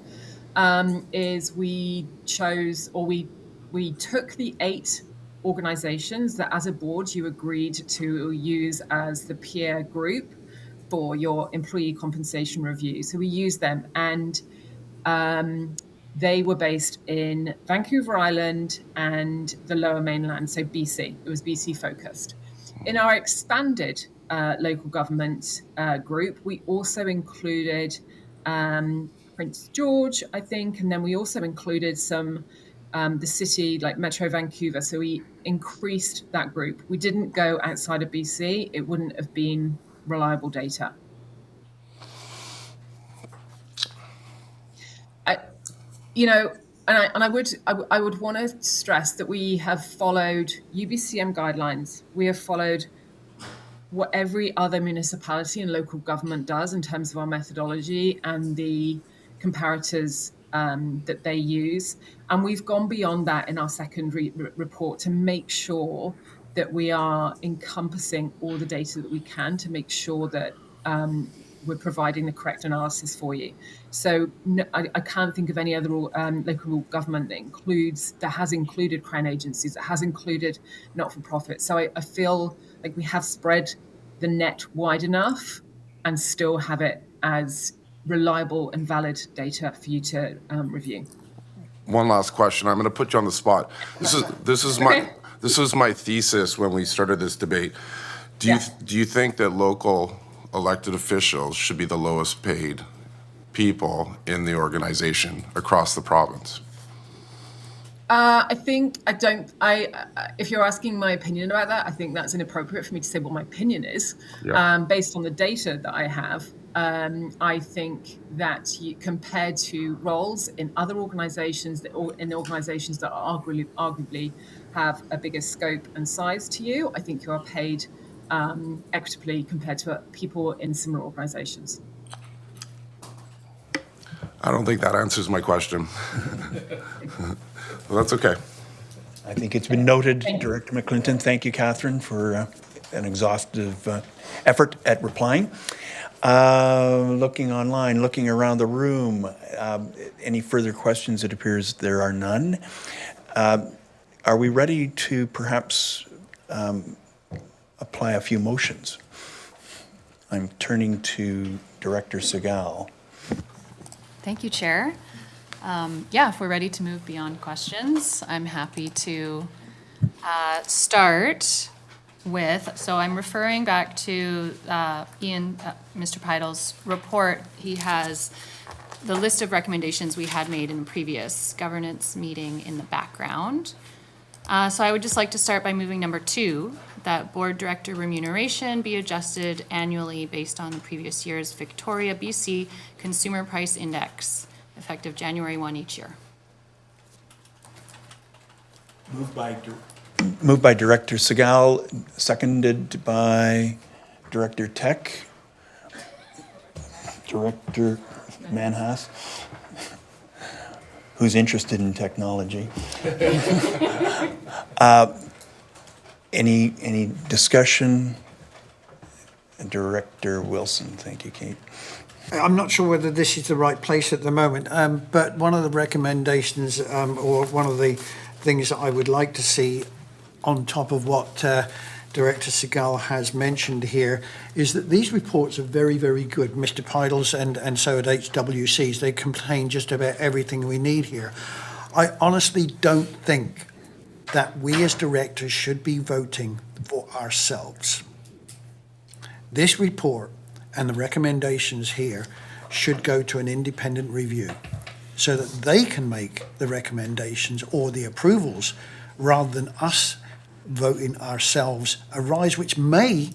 we took the 8 organizations that as a board you agreed to use as the peer group for your employee compensation review. So we used them, and they were based in Vancouver Island and the Lower Mainland, so BC. It was BC focused. In our expanded local government group, we also included Prince George, I think, and then we also included some the city like Metro Vancouver. So we increased that group. We didn't go outside of BC. It wouldn't have been reliable data. I would want to stress that we have followed UBCM guidelines. We have followed what every other municipality and local government does in terms of our methodology and the comparators that they use. And we've gone beyond that in our secondary report to make sure that we are encompassing all the data that we can to make sure that we're providing the correct analysis for you. So no, I can't think of any other local government that has included Crown agencies, that has included not-for-profit. So I feel like we have spread the net wide enough and still have it as reliable and valid data for you to review. One last question. I'm going to put you on the spot. This was my thesis when we started this debate. Do you think that local elected officials should be the lowest paid people in the organization across the province? If you're asking my opinion about that, I think that's inappropriate for me to say what my opinion is. Based on the data that I have, I think that compared to roles in other organizations, in organizations that arguably have a bigger scope and size to you, I think you are paid equitably compared to people in similar organizations. I don't think that answers my question. Well, that's okay. I think it's been noted, Director McClinton. Thank you, Catherine, for an exhaustive effort at replying. Looking online, looking around the room, any further questions? It appears there are none. Are we ready to perhaps apply a few motions? I'm turning to Director Segal. Thank you, Chair. If we're ready to move beyond questions, I'm happy to start with, so I'm referring back to Mr. Peidel's report. He has the list of recommendations we had made in a previous governance meeting in the background. So I would just like to start by moving number 2, that board director remuneration be adjusted annually based on the previous year's Victoria, BC Consumer Price Index, effective January 1 each year. Moved by Director Segal, seconded by Director Tech. Director Manhas, who's interested in technology. Any discussion? Director Wilson, thank you, Kate. I'm not sure whether this is the right place at the moment, but one of the recommendations or one of the things that I would like to see on top of what Director Segal has mentioned here is that these reports are very, very good. Mr. Peidel's and so at HWC's, they contain just about everything we need here. I honestly don't think that we as directors should be voting for ourselves. This report and the recommendations here should go to an independent review so that they can make the recommendations or the approvals rather than us voting ourselves a rise which may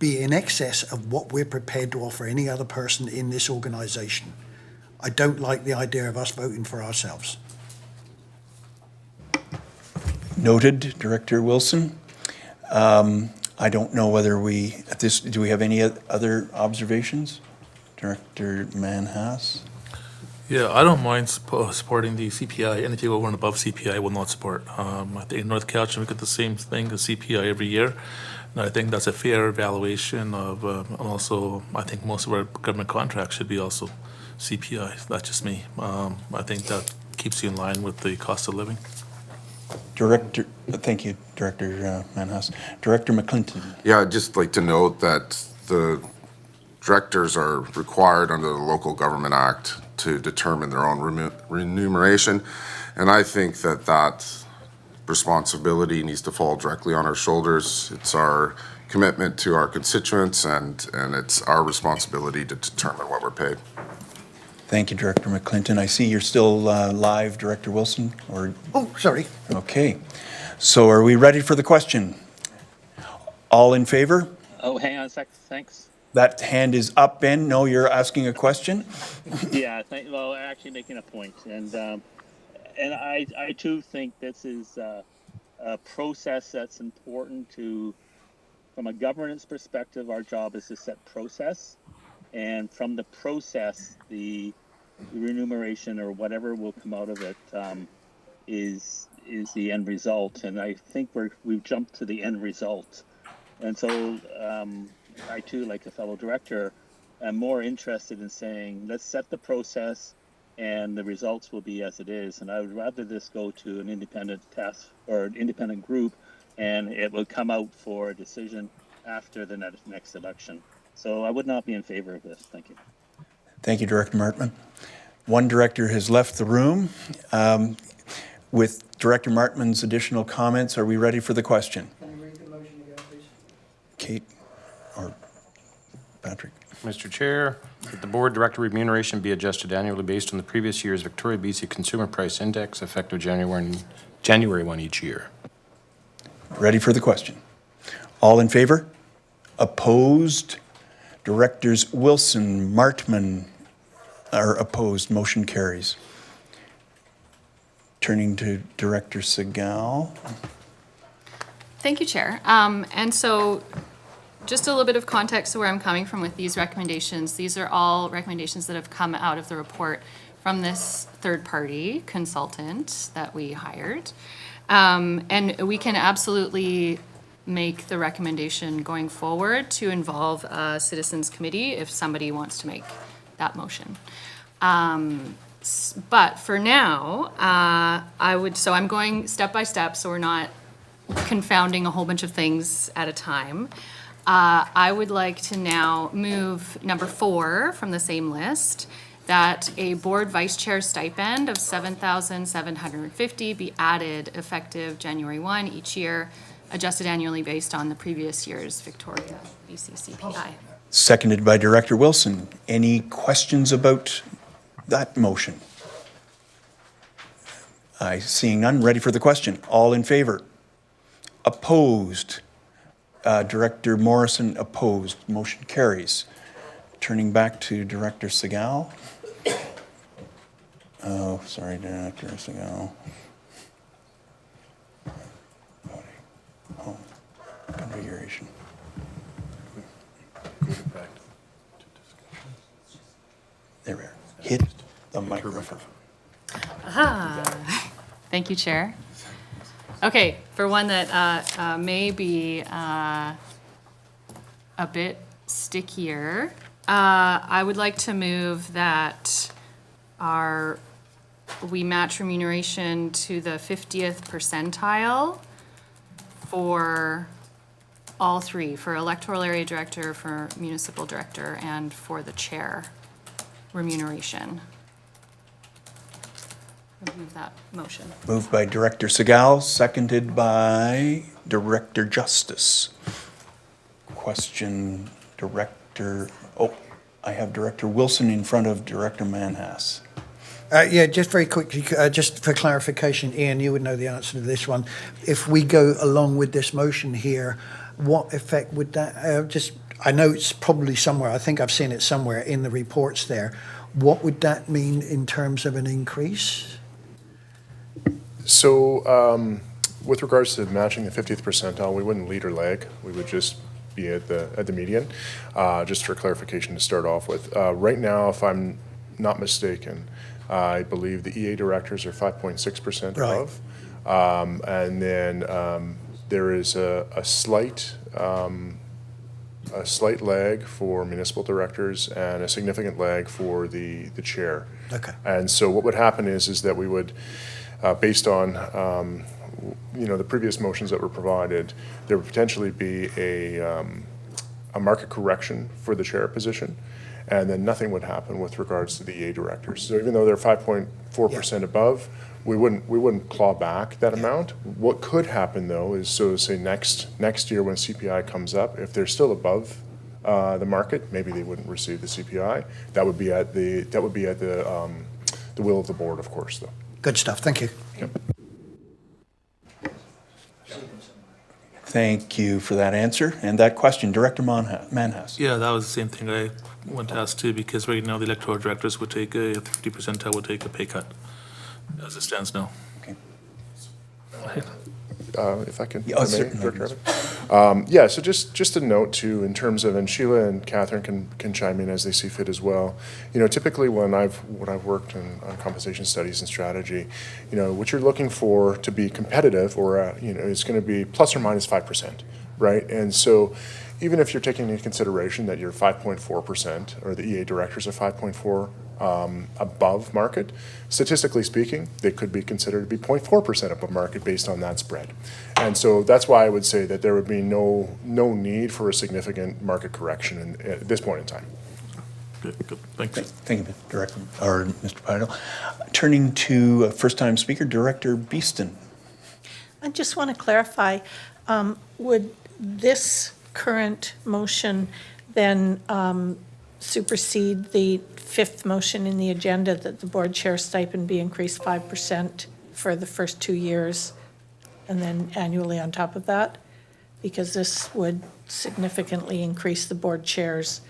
be in excess of what we're prepared to offer any other person in this organisation. I don't like the idea of us voting for ourselves. Noted, Director Wilson. I don't know whether we, at this, do we have any other observations? Director Manhas? Yeah, I don't mind supporting the CPI. Anything over and above CPI I will not support. I think in North Cowichan we get the same thing as CPI every year. And I think that's a fair evaluation of, and also I think most of our government contracts should be also CPI. That's just me. I think that keeps you in line with the cost of living. Director, thank you, Director Manhas. Director McClinton. Yeah, I'd just like to note that the directors are required under the Local Government Act to determine their own remuneration. And I think that that responsibility needs to fall directly on our shoulders. It's our commitment to our constituents and it's our responsibility to determine what we're paid. Thank you, Director McClinton. I see you're still live, Director Wilson, or? Oh, sorry. Okay. So are we ready for the question? All in favor? Oh, hang on a sec. Thanks. That hand is up, Ben. No, you're asking a question? Yeah, well, actually making a point. And I too think this is a process that's important to, from a governance perspective, our job is to set process. And from the process, the remuneration or whatever will come out of it is the end result. And I think we've jumped to the end result. And so I too, like a fellow director, am more interested in saying, let's set the process and the results will be as it is. And I would rather this go to an independent task or an independent group and it will come out for a decision after the next election. So I would not be in favor of this. Thank you. Thank you, Director Martman. One director has left the room. With Director Martman's additional comments, are we ready for the question? Can you read the motion again, please? Kate or Patrick? Mr. Chair, that the board director remuneration be adjusted annually based on the previous year's Victoria BC Consumer Price Index effective January 1 each year. Ready for the question. All in favor? Opposed? Directors Wilson, Martman are opposed. Motion carries. Turning to Director Segal. Thank you, Chair. And so just a little bit of context to where I'm coming from with these recommendations. These are all recommendations that have come out of the report from this third-party consultant that we hired. And we can absolutely make the recommendation going forward to involve a citizens committee if somebody wants to make that motion. But for now, so I'm going step by step so we're not confounding a whole bunch of things at a time. I would like to now move number 4 from the same list, that a board vice chair stipend of $7,750 be added effective January 1 each year, adjusted annually based on the previous year's Victoria BC CPI. Seconded by Director Wilson. Any questions about that motion? Seeing none, ready for the question. All in favor? Opposed? Director Morrison opposed. Motion carries. Turning back to Director Segal. Oh, sorry, Director Segal. Home configuration. There we are. Hit the microphone. Thank you, Chair. Okay, for one that may be a bit stickier, I would like to move that we match remuneration to the 50th percentile for all three, for electoral area director, for municipal director, and for the chair remuneration. would move that motion. Moved by Director Segal, seconded by Director Justice. Question, Director, I have Director Wilson in front of Director Manhas. Yeah, just very quickly, just for clarification, Ian, you would know the answer to this one. If we go along with this motion here, what effect would that, I know it's probably somewhere, I think I've seen it somewhere in the reports there. What would that mean in terms of an increase? So with regards to matching the 50th percentile, we wouldn't lead or lag. We would just be at the median, just for clarification to start off with. Right now, if I'm not mistaken, I believe the EA directors are 5.6% above. And then there is a slight lag for municipal directors and a significant lag for the chair. Okay. And so what would happen is that we would, based on the previous motions that were provided, there would potentially be a market correction for the chair position, and then nothing would happen with regards to the EA directors. So even though they're 5.4% above, we wouldn't claw back that amount. What could happen though is, so say next year when CPI comes up, if they're still above the market, maybe they wouldn't receive the CPI. That would be at the will of the board, of course, though. Good stuff. Thank you. Yep. Thank you for that answer and that question. Director Manhas. Yeah, that was the same thing I went to ask too, because right now the electoral directors would take a 50 percentile would take a pay cut as it stands now. Okay. If I can, Yeah, Director Evan. Yeah, so just a note too, in terms of, and Sheila and Catherine can chime in as they see fit as well. Typically when I've worked on compensation studies and strategy, what you're looking for to be competitive, or is going to be plus or minus 5%, right? And so even if you're taking into consideration that you're 5.4%, or the EA directors are 5.4 above market, statistically speaking, they could be considered to be 0.4% above market based on that spread. And so that's why I would say that there would be no need for a significant market correction at this point in time. Good. Thanks. Thank you, Director, or Mr. Pidle. Turning to first-time speaker, Director Beeston. I just want to clarify, would this current motion then supersede the fifth motion in the agenda that the board chair stipend be increased 5% for the first 2 years and then annually on top of that? Because this would significantly increase the board chair's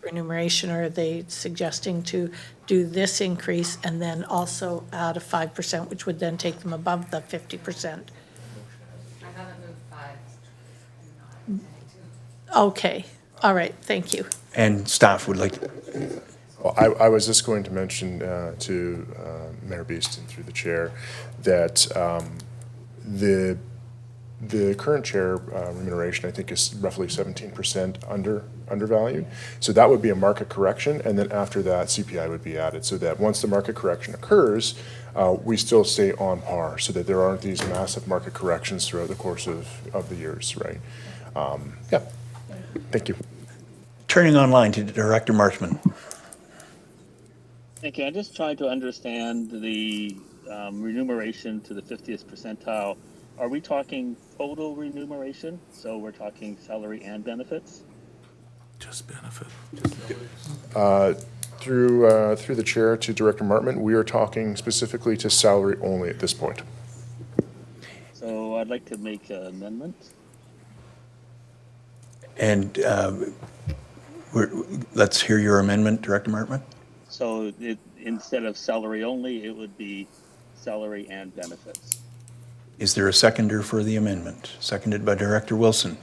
remuneration. Or are they suggesting to do this increase and then also add a 5%, which would then take them above the 50%? I haven't moved 5. Okay, all right, thank you. And staff would like to. Well, I was just going to mention to Mayor Beeston through the chair that the current chair remuneration, I think, is roughly 17% undervalued. So that would be a market correction, and then after that, CPI would be added, so that once the market correction occurs, we still stay on par, so that there aren't these massive market corrections throughout the course of the years, right? Yeah, thank you. Turning online to Director Marchman. Thank you. I just tried to understand the remuneration to the 50th percentile. Are we talking total remuneration? So we're talking salary and benefits? Just benefit. Through the chair to Director Martman, we are talking specifically to salary only at this point. So I'd like to make an amendment. And let's hear your amendment, Director Martman. So instead of salary only, it would be salary and benefits. Is there a seconder for the amendment? Seconded by Director Wilson.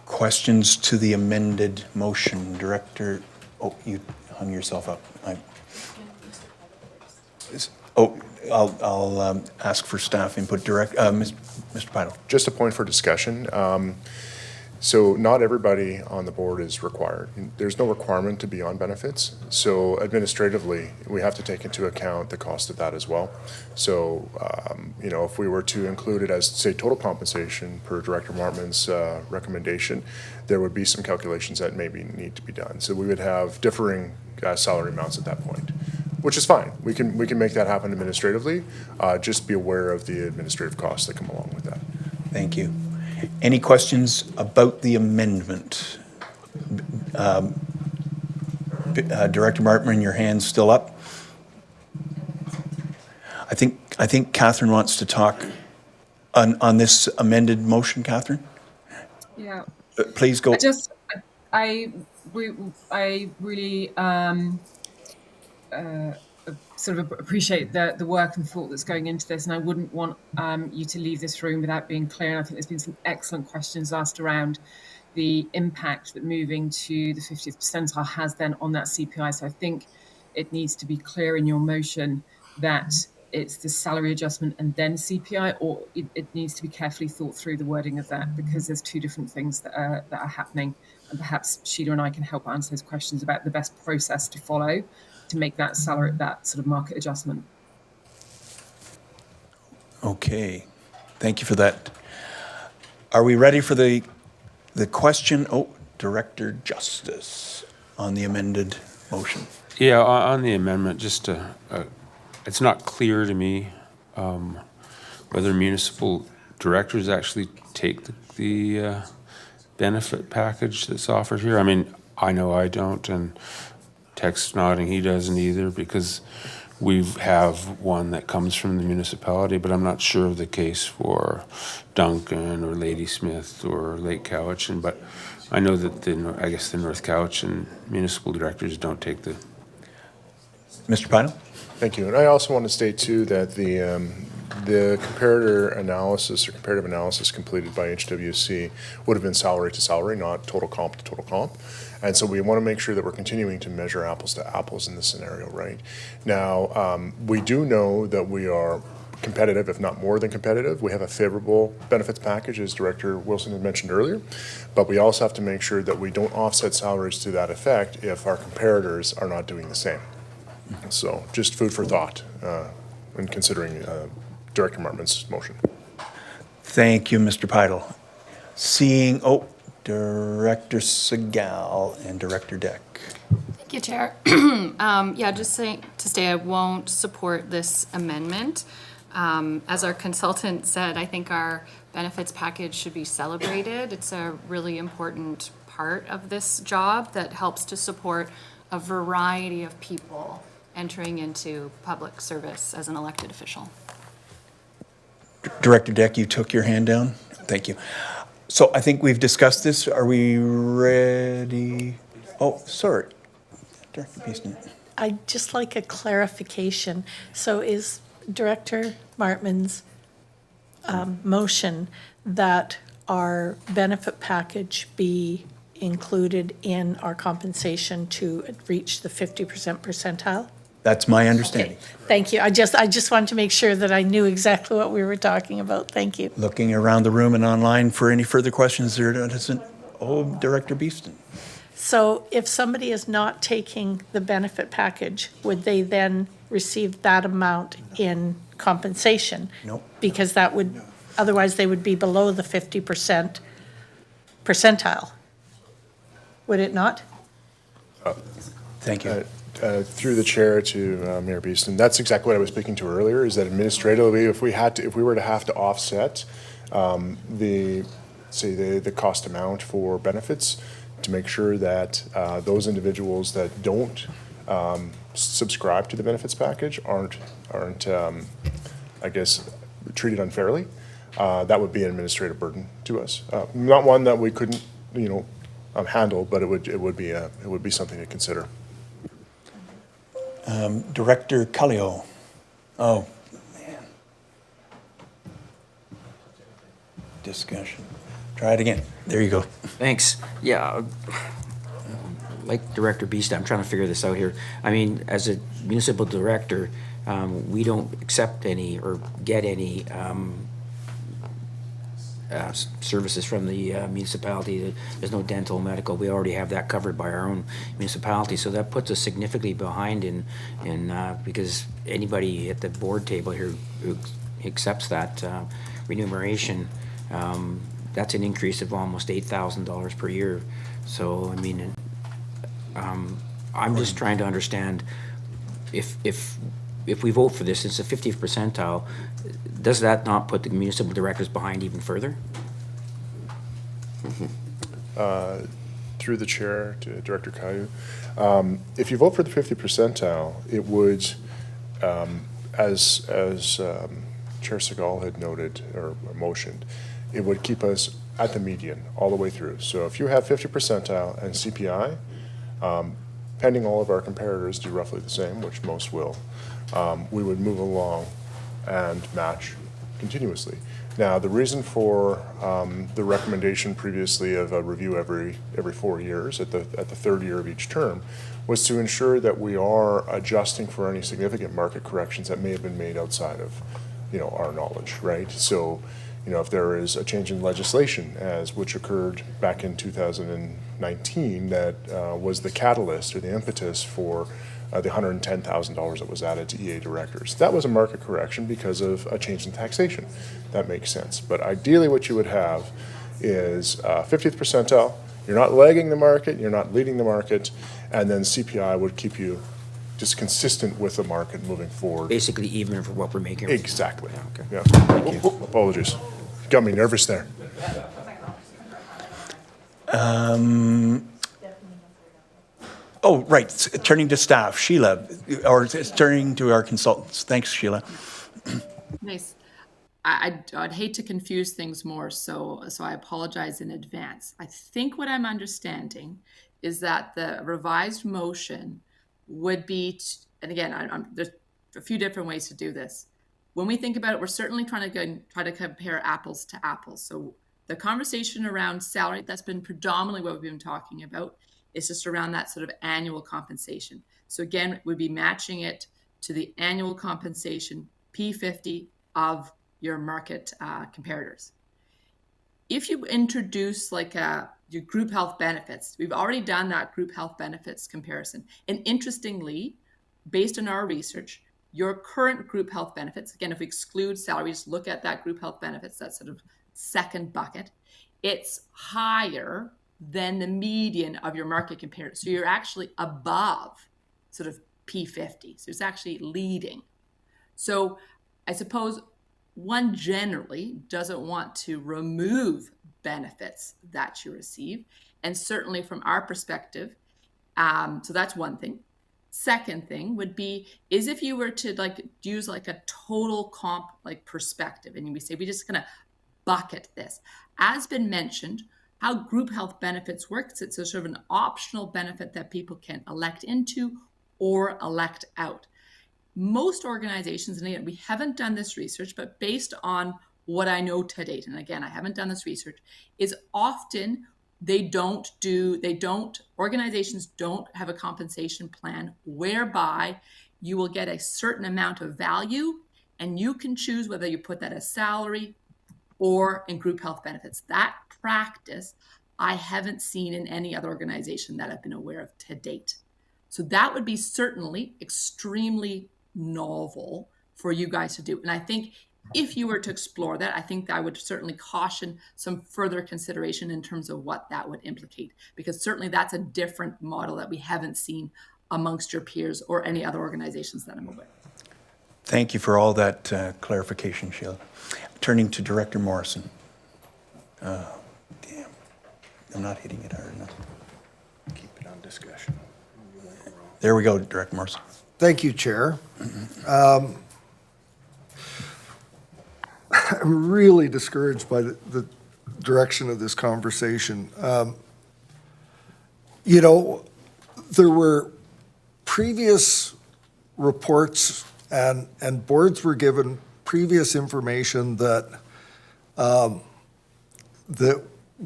Questions to the amended motion, Director? Oh, you hung yourself up. I'll ask for staff input. Mr. Pidle. Just a point for discussion. So not everybody on the board is required. There's no requirement to be on benefits. So administratively, we have to take into account the cost of that as well. So, if we were to include it as, say, total compensation per Director Martman's recommendation, there would be some calculations that maybe need to be done. So we would have differing salary amounts at that point. which is fine. We can make that happen administratively. Just be aware of the administrative costs that come along with that. Thank you. Any questions about the amendment? Director Martman, your hand's still up. I think Catherine wants to talk on this amended motion. Catherine, Yeah. please go. I really sort of appreciate the work and thought that's going into this, and I wouldn't want you to leave this room without being clear. And I think there's been some excellent questions asked around the impact that moving to the 50th percentile has then on that CPI. So I think it needs to be clear in your motion that it's the salary adjustment and then CPI, or it needs to be carefully thought through the wording of that, because there's two different things that are happening. And perhaps Sheila and I can help answer those questions about the best process to follow to make that salary, that sort of market adjustment. Okay, thank you for that. Are we ready for the question? Oh, Director Justice on the amended motion. Yeah, on the amendment, just it's not clear to me whether municipal directors actually take the benefit package that's offered here. I mean, I know I don't, and Tech's nodding, he doesn't either, because we have one that comes from the municipality, but I'm not sure of the case for Duncan or Ladysmith or Lake Cowichan, but I know that I guess the North Cowichan municipal directors don't take the... Mr. Pino? Thank you. And I also want to state too that the comparative analysis completed by HWC would have been salary to salary, not total comp to total comp. And so we want to make sure that we're continuing to measure apples to apples in this scenario, right? Now, we do know that we are competitive, if not more than competitive. We have a favorable benefits package, as Director Wilson had mentioned earlier, but we also have to make sure that we don't offset salaries to that effect if our comparators are not doing the same. So just food for thought when considering Director Martman's motion. Thank you, Mr. Pidle. Seeing, Director Segal and Director Deck. Thank you, Chair. Yeah, just to say I won't support this amendment. As our consultant said, I think our benefits package should be celebrated. It's a really important part of this job that helps to support a variety of people entering into public service as an elected official. Director Deck, you took your hand down? Thank you. So I think we've discussed this. Are we ready? Oh, sorry. Director Beeston. I'd just like a clarification. So is Director Martman's motion that our benefit package be included in our compensation to reach the 50% percentile? That's my understanding. Okay. Thank you. I just wanted to make sure that I knew exactly what we were talking about. Thank you. Looking around the room and online for any further questions there isn't. Oh, Director Beeston. So if somebody is not taking the benefit package, would they then receive that amount in compensation? No. Because that would, otherwise they would be below the 50% percentile. Would it not? Thank you. Through the chair to Mayor Beeston, that's exactly what I was speaking to earlier, is that administratively, if we were to have to offset the cost amount for benefits, to make sure that those individuals that don't subscribe to the benefits package aren't I guess, treated unfairly, that would be an administrative burden to us. Not one that we couldn't, handle, but it would be something to consider. Director Callio. Oh, man. Discussion. Try it again. There you go. Thanks. Yeah, like Director Beeston, I'm trying to figure this out here. I mean, as a municipal director, we don't accept any or get any services from the municipality. There's no dental, medical. We already have that covered by our own municipality. So that puts us significantly behind in because anybody at the board table here who accepts that remuneration, that's an increase of almost $8,000 per year. So, I mean, I'm just trying to understand if we vote for this, it's a 50th percentile, does that not put the municipal directors behind even further? Through the chair to Director Caillou, if you vote for the 50th percentile, it would, as Chair Segal had noted or motioned, it would keep us at the median all the way through. So if you have 50 percentile and CPI, pending all of our comparators do roughly the same, which most will, we would move along and match continuously. Now, the reason for the recommendation previously of a review every 4 years at the third year of each term was to ensure that we are adjusting for any significant market corrections that may have been made outside of, our knowledge, right? So, if there is a change in legislation, which occurred back in 2019, that was the catalyst or the impetus for the $110,000 that was added to EA directors. That was a market correction because of a change in taxation. That makes sense. But ideally what you would have is 50th percentile, you're not lagging the market, you're not leading the market, and then CPI would keep you just consistent with the market moving forward. Basically even for what we're making. Exactly. Yeah, okay. Yeah. Thank you. Apologies. Got me nervous there. Oh, right, turning to staff, Sheila, or turning to our consultants. Thanks, Sheila. Nice. I'd hate to confuse things more, so I apologize in advance. I think what I'm understanding is that the revised motion would be, and again, there's a few different ways to do this. When we think about it, we're certainly trying to compare apples to apples. So the conversation around salary, that's been predominantly what we've been talking about. It's just around that sort of annual compensation. So again, we'd be matching it to the annual compensation P50 of your market comparators. If you introduce your group health benefits, we've already done that group health benefits comparison. And interestingly, based on our research, your current group health benefits, again, if we exclude salaries, look at that group health benefits, that sort of second bucket, it's higher than the median of your market comparators. So you're actually above sort of P50. So it's actually leading. So I suppose one generally doesn't want to remove benefits that you receive. And certainly from our perspective, so that's one thing. Second thing would be is if you were to use a total comp perspective, and we say we just gonna bucket this. As been mentioned, how group health benefits works, it's a sort of an optional benefit that people can elect into or elect out. Most organizations, and again, we haven't done this research, but based on what I know to date, and again, I haven't done this research, is often organizations don't have a compensation plan whereby you will get a certain amount of value and you can choose whether you put that as salary or in group health benefits. That practice I haven't seen in any other organization that I've been aware of to date. So that would be certainly extremely novel for you guys to do. And I think if you were to explore that, I think I would certainly caution some further consideration in terms of what that would implicate, because certainly that's a different model that we haven't seen amongst your peers or any other organizations that I'm aware of. Thank you for all that clarification, Sheila. Turning to Director Morrison. Damn, I'm not hitting it hard enough. Keep it on discussion. There we go, Director Morrison. Thank you, Chair. I'm really discouraged by the direction of this conversation. There were previous reports and boards were given previous information that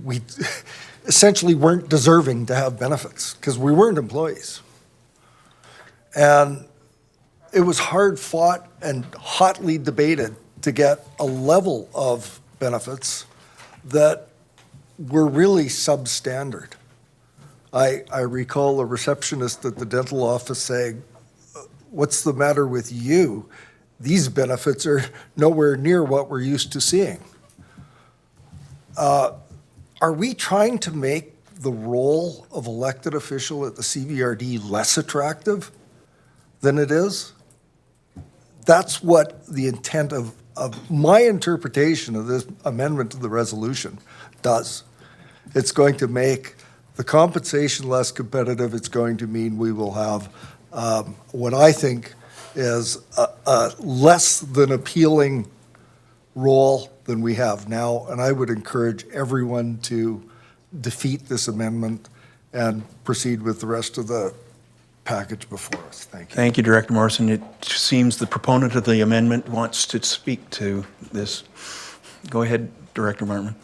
we essentially weren't deserving to have benefits because we weren't employees. And it was hard fought and hotly debated to get a level of benefits that were really substandard. I recall a receptionist at the dental office saying, "What's the matter with you? These benefits are nowhere near what we're used to seeing." Are we trying to make the role of elected official at the CBRD less attractive? than it is, that's what the intent of my interpretation of this amendment to the resolution does. It's going to make the compensation less competitive. It's going to mean we will have what I think is a less than appealing role than we have now. And I would encourage everyone to defeat this amendment and proceed with the rest of the package before us. Thank you. Thank you, Director Morrison. It seems the proponent of the amendment wants to speak to this. Go ahead, Director Martman.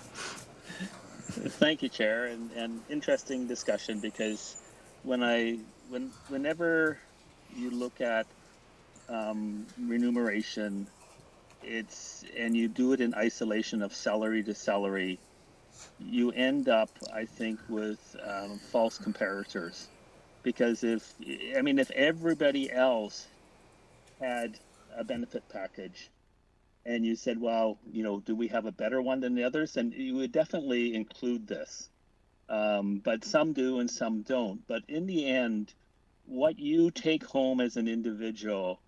Thank you, Chair, and interesting discussion, because whenever you look at remuneration, and you do it in isolation of salary to salary, you end up, I think, with false comparators. Because if everybody else had a benefit package, and you said, well, do we have a better one than the others? Then you would definitely include this. But some do and some don't. But in the end, what you take home as an individual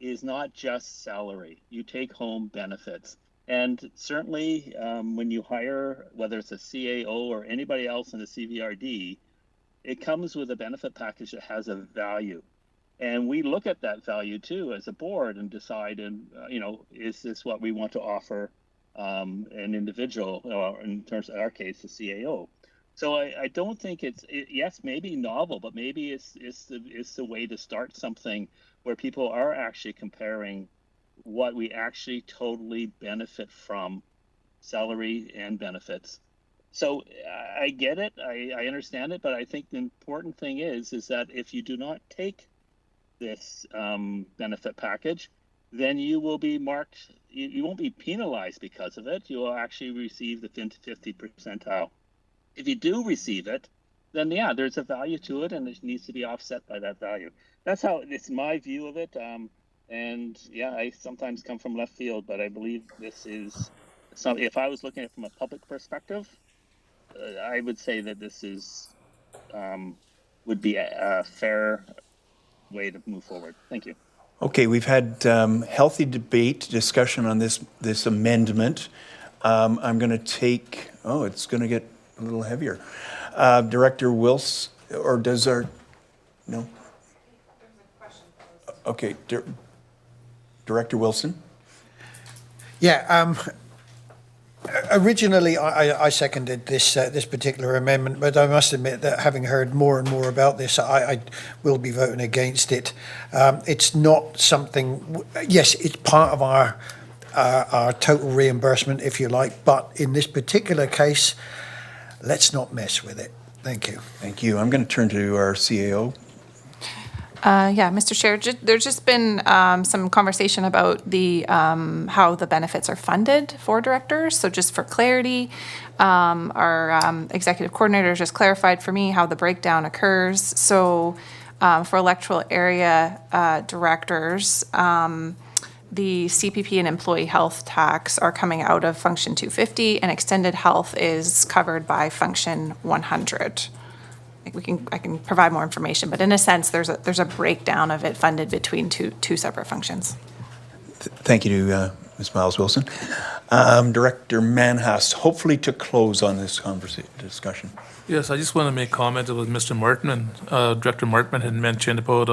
is not just salary. You take home benefits. And certainly when you hire, whether it's a CAO or anybody else in the CVRD, it comes with a benefit package that has a value. And we look at that value too as a board and decide, is this what we want to offer an individual, or in terms of our case, the CAO. So I don't think yes, maybe novel, but maybe it's the way to start something where people are actually comparing what we actually totally benefit from, salary and benefits. So I get it, I understand it, but I think the important thing is that if you do not take this benefit package, then you will be marked, you won't be penalized because of it. You will actually receive the 50 percentile. If you do receive it, then yeah, there's a value to it, and it needs to be offset by that value. That's how it's my view of it. And yeah, I sometimes come from left field, but I believe this is something. If I was looking at it from a public perspective, I would say that this is would be a fair way to move forward. Thank you. Okay, we've had healthy debate, discussion on this amendment. I'm going to take, it's going to get a little heavier. Director Wilson, or does our, no? Okay, Director Wilson? Yeah, originally I seconded this particular amendment, but I must admit that having heard more and more about this, I will be voting against it. It's not something, yes, it's part of our total reimbursement, if you like, but in this particular case, let's not mess with it. Thank you. Thank you. I'm going to turn to our CAO. Yeah, Mr. Chair, there's just been some conversation about the how the benefits are funded for directors. So just for clarity, our executive coordinator just clarified for me how the breakdown occurs. So for electoral area directors, the CPP and employee health tax are coming out of Function 250, and extended health is covered by Function 100. I can provide more information, but in a sense, there's a breakdown of it funded between two separate functions. Thank you to Ms. Miles Wilson. Director Manhas, hopefully to close on this discussion. Yes, I just want to make comment with Mr. Martman. Director Martman had mentioned about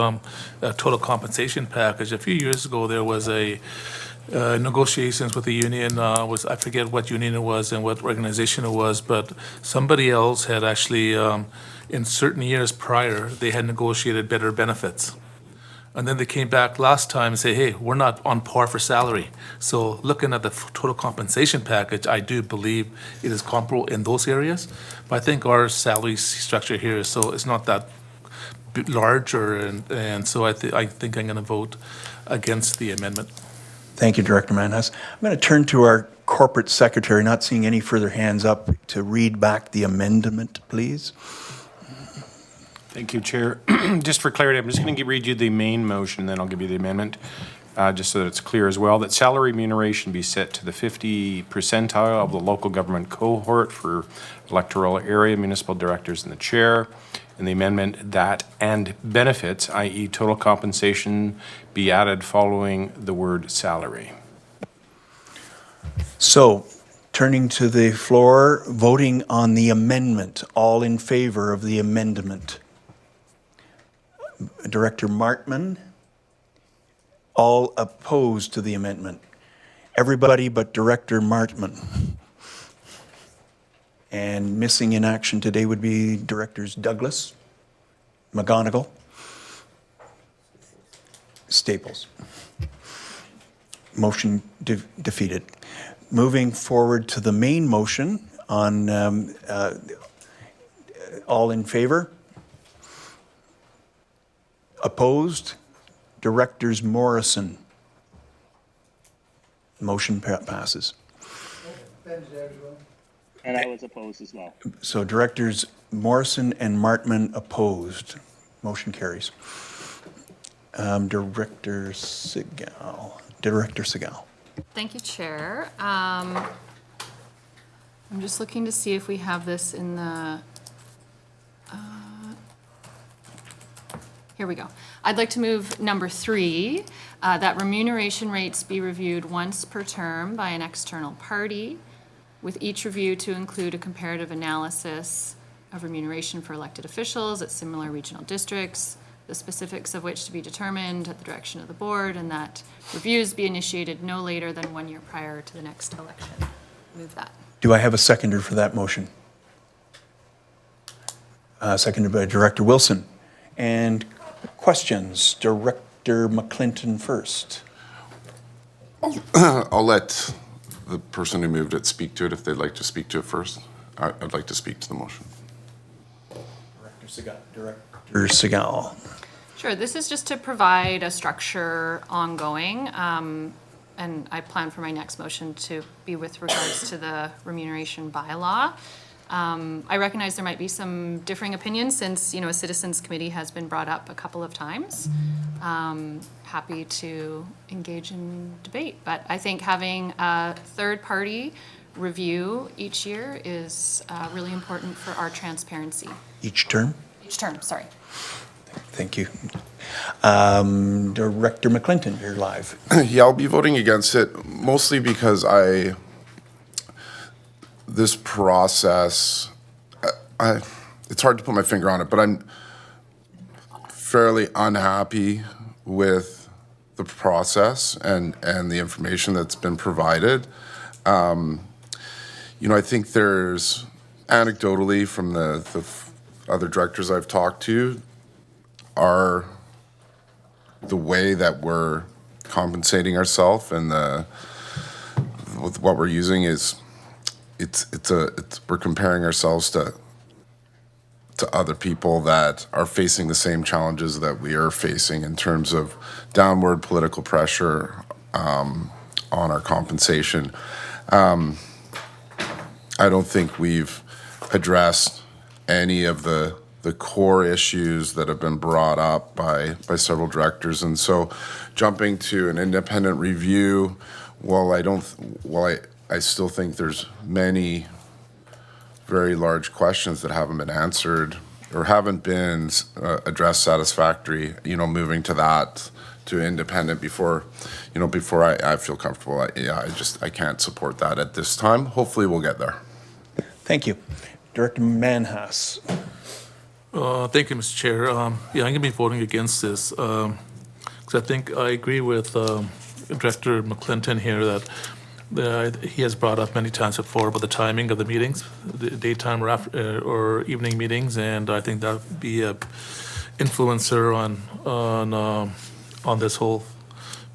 a total compensation package. A few years ago, there was a negotiations with the union. I forget what union it was and what organization it was, but somebody else had actually, in certain years prior, they had negotiated better benefits. And then they came back last time and say, hey, we're not on par for salary. So looking at the total compensation package, I do believe it is comparable in those areas. But I think our salary structure here is so it's not that large, and so I think I'm going to vote against the amendment. Thank you, Director Manhas. I'm going to turn to our corporate secretary, not seeing any further hands up, to read back the amendment, please. Thank you, Chair. Just for clarity, I'm just going to read you the main motion, then I'll give you the amendment. just so that it's clear as well, that salary remuneration be set to the 50 percentile of the local government cohort for electoral area municipal directors and the chair. And the amendment that and benefits, i.e. total compensation, be added following the word salary. So, turning to the floor, voting on the amendment. All in favor of the amendment? Director Martman? All opposed to the amendment? Everybody but Director Martman. And missing in action today would be Directors Douglas, McGonigal, Staples. Motion defeated. Moving forward to the main motion on all in favor? Opposed? Directors Morrison. Motion passes. And I was opposed as well. So Directors Morrison and Martman opposed. Motion carries. Director Segal. Director Segal. Thank you, Chair. I'm just looking to see if we have this in the, here we go. I'd like to move number 3, that remuneration rates be reviewed once per term by an external party, with each review to include a comparative analysis of remuneration for elected officials at similar regional districts, the specifics of which to be determined at the direction of the board, and that reviews be initiated no later than 1 year prior to the next election. Move that. Do I have a seconder for that motion? Seconded by Director Wilson. And questions? Director McClinton first. I'll let the person who moved it speak to it if they'd like to speak to it first. I'd like to speak to the motion. Director Segal. Sure, this is just to provide a structure ongoing, and I plan for my next motion to be with regards to the remuneration bylaw. I recognize there might be some differing opinions since, a citizens committee has been brought up a couple of times. Happy to engage in debate, but I think having a third party review each year is really important for our transparency. Each term? Each term, sorry. Thank you. Director McClinton, you're live. Yeah, I'll be voting against it, mostly because this process, it's hard to put my finger on it, but I'm fairly unhappy with the process and the information that's been provided. I think there's, anecdotally from the other directors I've talked to, are the way that we're compensating ourselves and with what we're using is we're comparing ourselves to other people that are facing the same challenges that we are facing in terms of downward political pressure on our compensation. I don't think we've addressed any of the core issues that have been brought up by several directors. And so jumping to an independent review, I still think there's many very large questions that haven't been answered or haven't been addressed satisfactory, moving to that, to independent before I feel comfortable. I can't support that at this time. Hopefully we'll get there. Thank you. Director Manhas. Thank you, Mr. Chair. I'm going to be voting against this because I think I agree with Director McClinton here that he has brought up many times before about the timing of the meetings, the daytime or evening meetings, and I think that would be a influencer on this whole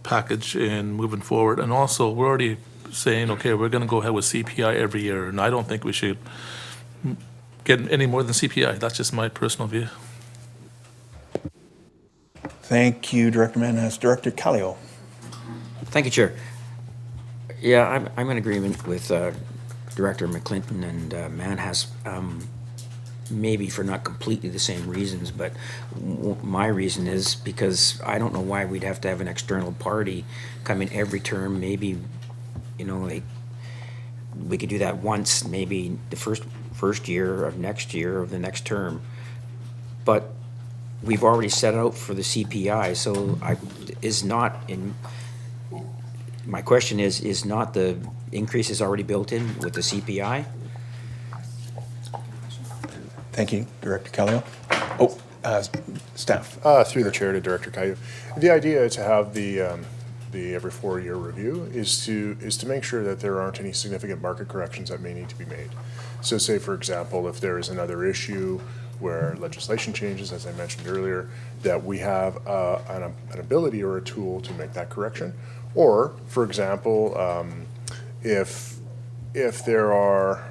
package and moving forward. And also, we're already saying, okay, we're going to go ahead with CPI every year, and I don't think we should get any more than CPI. That's just my personal view. Thank you, Director Manhas. Director Kallio. Thank you, Chair. Yeah, I'm in agreement with Director McClinton and Manhas. maybe for not completely the same reasons, but my reason is because I don't know why we'd have to have an external party come in every term. Maybe, you know, like, we could do that once, maybe the first year of next year of the next term. But we've already set out for the CPI, so my question is not the increases already built in with the CPI? Thank you, Director Kallio. Oh, staff. Through the chair to Director Caillou. The idea to have the every 4-year review is to make sure that there aren't any significant market corrections that may need to be made. So say, for example, if there is another issue where legislation changes, as I mentioned earlier, that we have an ability or a tool to make that correction. Or, for example, if there are,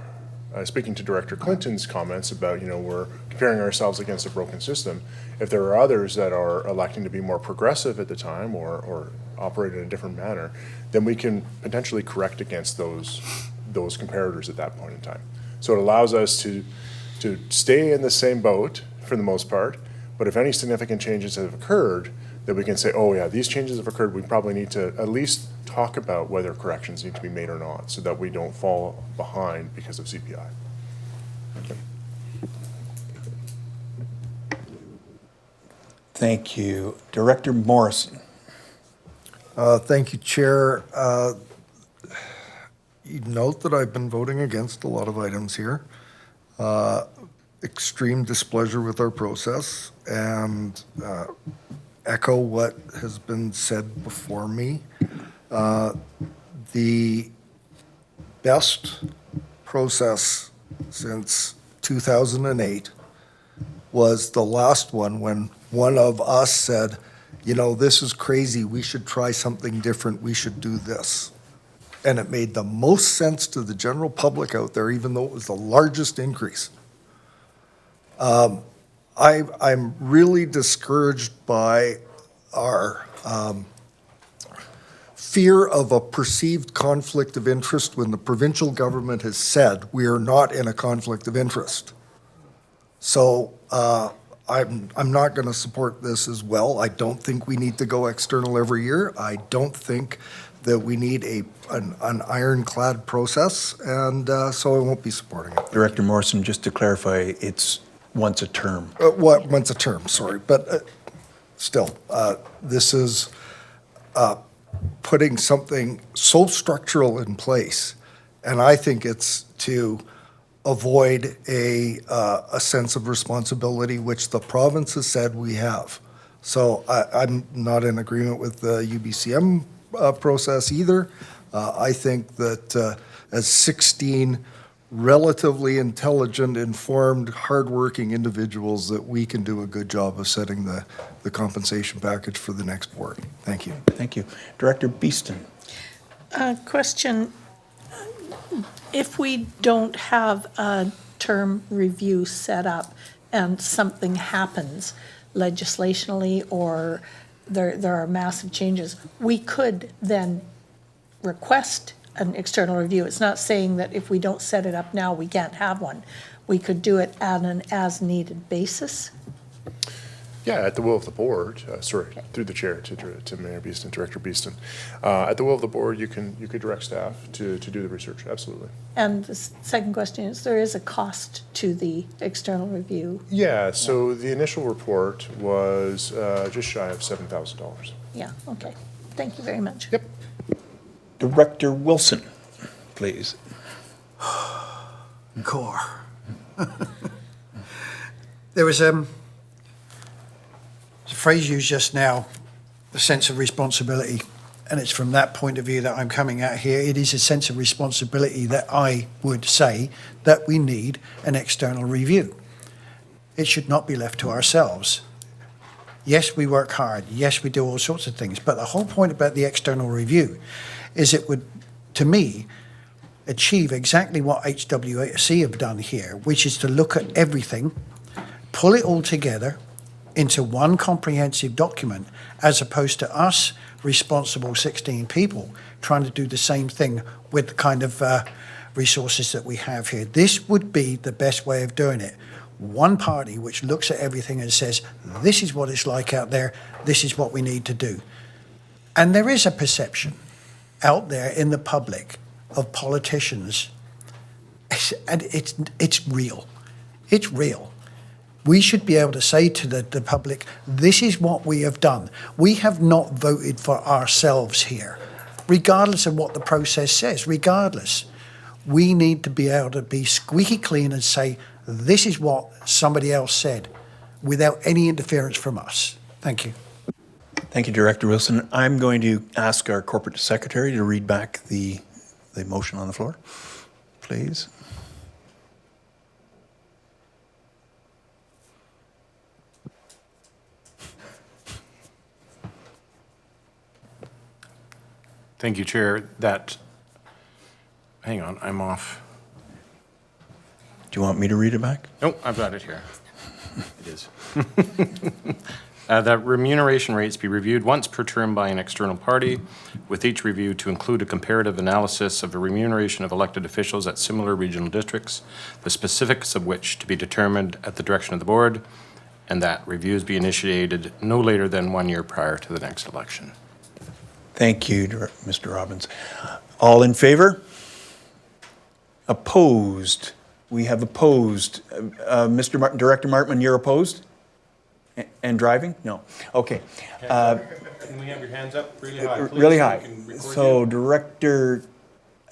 speaking to Director Clinton's comments about, you know, we're comparing ourselves against a broken system, if there are others that are electing to be more progressive at the time or operate in a different manner, then we can potentially correct against those comparators at that point in time. So it allows us to stay in the same boat for the most part, but if any significant changes have occurred, that we can say, oh yeah, these changes have occurred, we probably need to at least talk about whether corrections need to be made or not, so that we don't fall behind because of CPI. Okay. Thank you. Director Morrison. Thank you, Chair. You note that I've been voting against a lot of items here. Extreme displeasure with our process, and echo what has been said before me. The best process since 2008 was the last one, when one of us said, you know, this is crazy, we should try something different, we should do this. And it made the most sense to the general public out there, even though it was the largest increase. I'm really discouraged by our fear of a perceived conflict of interest when the provincial government has said we are not in a conflict of interest. So I'm not going to support this as well. I don't think we need to go external every year. I don't think that we need an ironclad process, and so I won't be supporting it. Director Morrison, just to clarify, it's once a term. Once a term, sorry, but still, this is putting something so structural in place, and I think it's to avoid a sense of responsibility, which the province has said we have. So I'm not in agreement with the UBCM process either. I think that as 16 relatively intelligent, informed, hardworking individuals, that we can do a good job of setting the compensation package for the next board. Thank you. Thank you. Director Beeston. Question. If we don't have a term review set up and something happens legislationally or there are massive changes, we could then request an external review. It's not saying that if we don't set it up now, we can't have one. We could do it on an as-needed basis. Yeah, at the will of the board, through the chair to Mayor Beeston, Director Beeston. At the will of the board, you could direct staff to do the research, absolutely. And the second question is, there is a cost to the external review. Yeah, so the initial report was just shy of $7,000. Yeah, okay. Thank you very much. Yep. Director Wilson, please. Core. There was a phrase used just now, the sense of responsibility, and it's from that point of view that I'm coming at here. It is a sense of responsibility that I would say that we need an external review. It should not be left to ourselves. Yes, we work hard. Yes, we do all sorts of things. But the whole point about the external review is it would, to me, achieve exactly what HWC have done here, which is to look at everything, pull it all together into one comprehensive document, as opposed to us, responsible 16 people, trying to do the same thing with the kind of resources that we have here. This would be the best way of doing it. one party which looks at everything and says, this is what it's like out there, this is what we need to do. And there is a perception out there in the public of politicians, and it's real. It's real. We should be able to say to the public, this is what we have done. We have not voted for ourselves here, regardless of what the process says, regardless. We need to be able to be squeaky clean and say, this is what somebody else said, without any interference from us. Thank you. Thank you, Director Wilson. I'm going to ask our corporate secretary to read back the motion on the floor, please. Thank you, Chair. Hang on, I'm off. Do you want me to read it back? Nope, I've got it here. It is. That remuneration rates be reviewed once per term by an external party, with each review to include a comparative analysis of the remuneration of elected officials at similar regional districts, the specifics of which to be determined at the direction of the board, and that reviews be initiated no later than 1 year prior to the next election. Thank you, Mr. Robbins. All in favor? Opposed? We have opposed. Director Martman, you're opposed? And driving? No. Okay. Can we have your hands up really high, please? Really high. So Director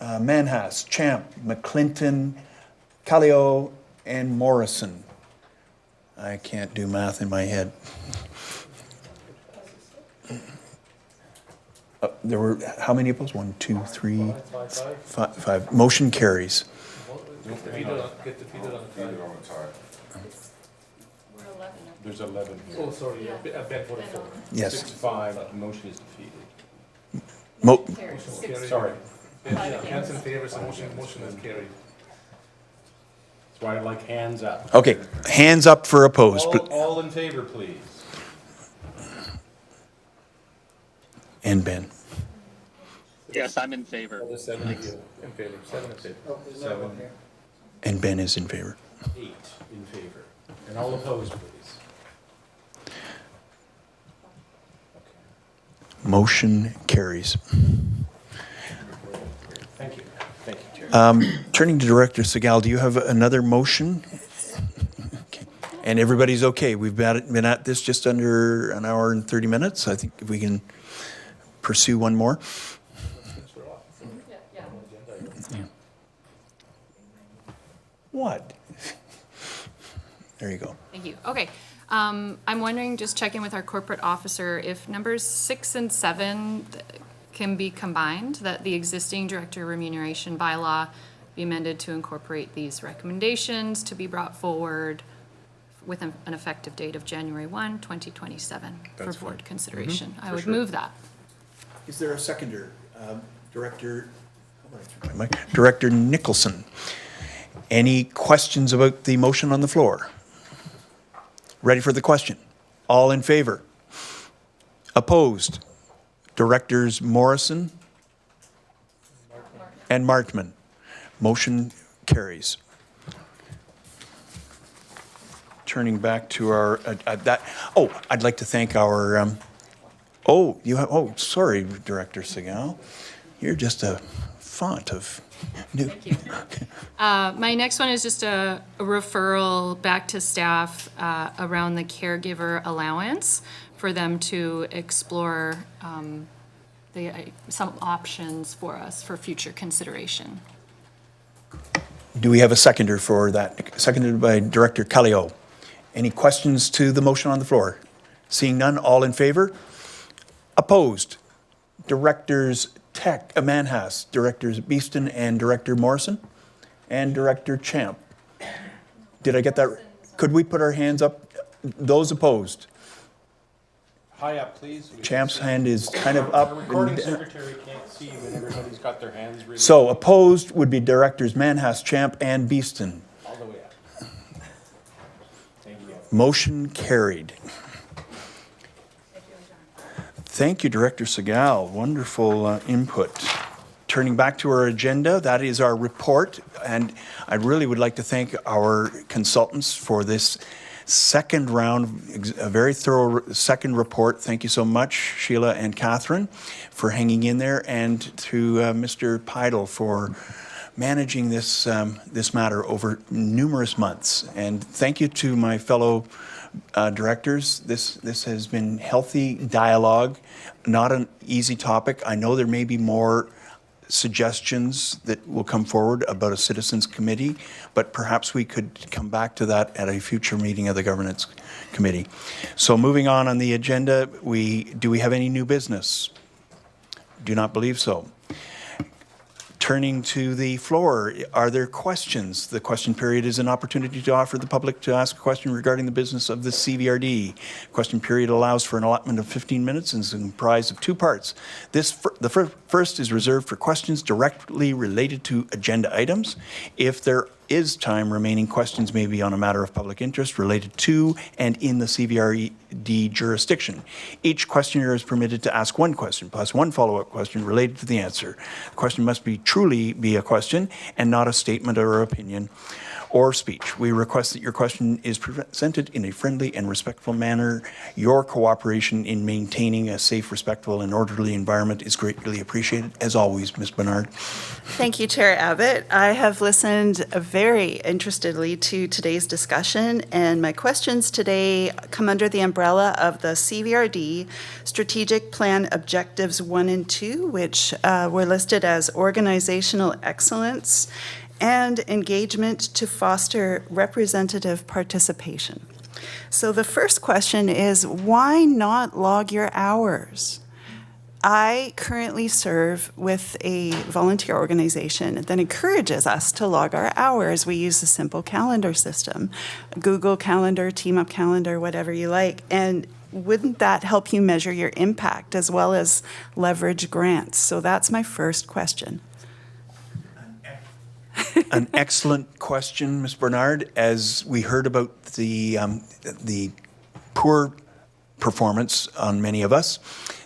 Manhas, Champ, McClinton, Callio, and Morrison. I can't do math in my head. There were, how many opposed? 1, 2, 3, 5. Motion carries. Get defeated on the tie. There's 11 here. Oh, sorry, Ben voted for. Yes. 6-5, the motion is defeated. Sorry. Ben's in favor, so motion is carried. That's why I like hands up. Okay, hands up for opposed. All in favor, please. And Ben. Yes, I'm in favor. In favor, 7 in favor. 7. And Ben is in favor. 8 in favor. And all opposed, please. Motion carries. Thank you. Thank you, Chair. Turning to Director Segal, do you have another motion? Okay. And everybody's okay. We've been at this just under an hour and 30 minutes. I think if we can pursue one more. Yeah. What? There you go. Thank you. Okay. I'm wondering, just checking with our corporate officer, if numbers 6 and 7 can be combined, that the existing director remuneration bylaw be amended to incorporate these recommendations to be brought forward with an effective date of January 1, 2027 for board consideration. I would move that. Is there a seconder? Director Nicholson. Any questions about the motion on the floor? Ready for the question? All in favor? Opposed? Directors Morrison and Martman. Motion carries. Turning back to our, I'd like to thank our, sorry, Director Segal. You're just a font of new. Thank you. My next one is just a referral back to staff around the caregiver allowance for them to explore some options for us for future consideration. Do we have a seconder for that? Seconded by Director Callio. Any questions to the motion on the floor? Seeing none, all in favor? Opposed? Directors Manhas, Directors Beeston and Director Morrison, and Director Champ. Did I get that? Could we put our hands up? Those opposed? High up, please. Champ's hand is kind of up. The recording secretary can't see when everybody's got their hands really. So opposed would be Directors Manhas, Champ, and Beeston. All the way up. Thank you. Motion carried. Thank you, Director Segal. Wonderful input. turning back to our agenda, that is our report, and I really would like to thank our consultants for this second round, a very thorough second report. Thank you so much, Sheila and Catherine, for hanging in there, and to Mr. Peidel for managing this this matter over numerous months. And thank you to my fellow directors. This has been healthy dialogue, not an easy topic. I know there may be more suggestions that will come forward about a citizens committee, but perhaps we could come back to that at a future meeting of the governance committee. So moving on the agenda, do we have any new business? Do not believe so. Turning to the floor, are there questions? The question period is an opportunity to offer the public to ask a question regarding the business of the CVRD. Question period allows for an allotment of 15 minutes and is comprised of two parts. The first is reserved for questions directly related to agenda items. If there is time remaining, questions may be on a matter of public interest related to and in the CVRD jurisdiction. Each questioner is permitted to ask one question plus one follow-up question related to the answer. The question must truly be a question and not a statement or opinion or speech. We request that your question is presented in a friendly and respectful manner. Your cooperation in maintaining a safe, respectful, and orderly environment is greatly appreciated. As always, Ms. Bernard. Thank you, Chair Abbott. I have listened very interestedly to today's discussion, and my questions today come under the umbrella of the CVRD Strategic Plan Objectives 1 and 2, which were listed as organizational excellence and engagement to foster representative participation. So the first question is, why not log your hours? I currently serve with a volunteer organization that encourages us to log our hours. We use a simple calendar system, Google Calendar, TeamUp Calendar, whatever you like. And wouldn't that help you measure your impact as well as leverage grants? So that's my first question. An excellent question, Ms. Bernard. As we heard about the poor performance on many of us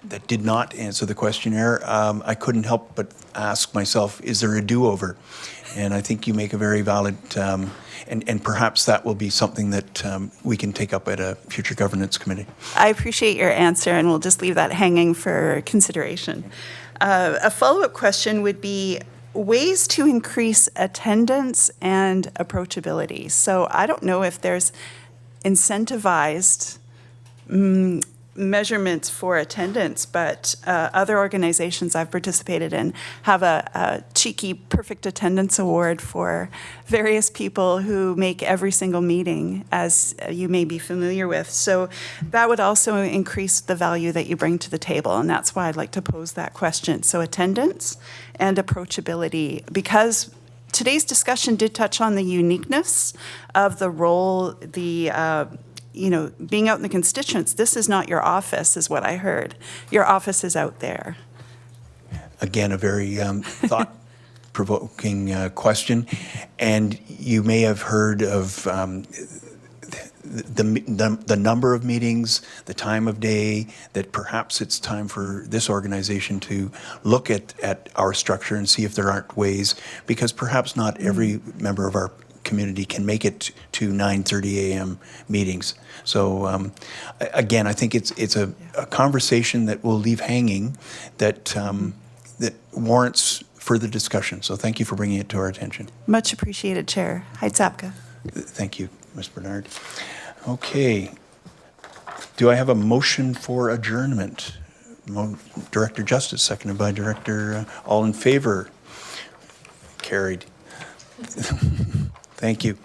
that did not answer the questionnaire, I couldn't help but ask myself, is there a do-over? And I think you make a very valid, and perhaps that will be something that we can take up at a future governance committee. I appreciate your answer, and we'll just leave that hanging for consideration. A follow-up question would be, ways to increase attendance and approachability. So I don't know if there's incentivized measurements for attendance, but other organizations I've participated in have a cheeky perfect attendance award for various people who make every single meeting, as you may be familiar with. So that would also increase the value that you bring to the table, and that's why I'd like to pose that question. So attendance and approachability, because today's discussion did touch on the uniqueness of the role, being out in the constituents. This is not your office, is what I heard. Your office is out there. Again, a very thought-provoking question. And you may have heard of the number of meetings, the time of day, that perhaps it's time for this organization to look at our structure and see if there aren't ways, because perhaps not every member of our community can make it to 9:30 a.m. meetings. So again, I think it's a conversation that we'll leave hanging that warrants further discussion. So thank you for bringing it to our attention. Much appreciated, Chair. Heitzapka. Thank you, Ms. Bernard. Okay. Do I have a motion for adjournment? Director Justice, seconded by Director, all in favor? Carried. Thank you.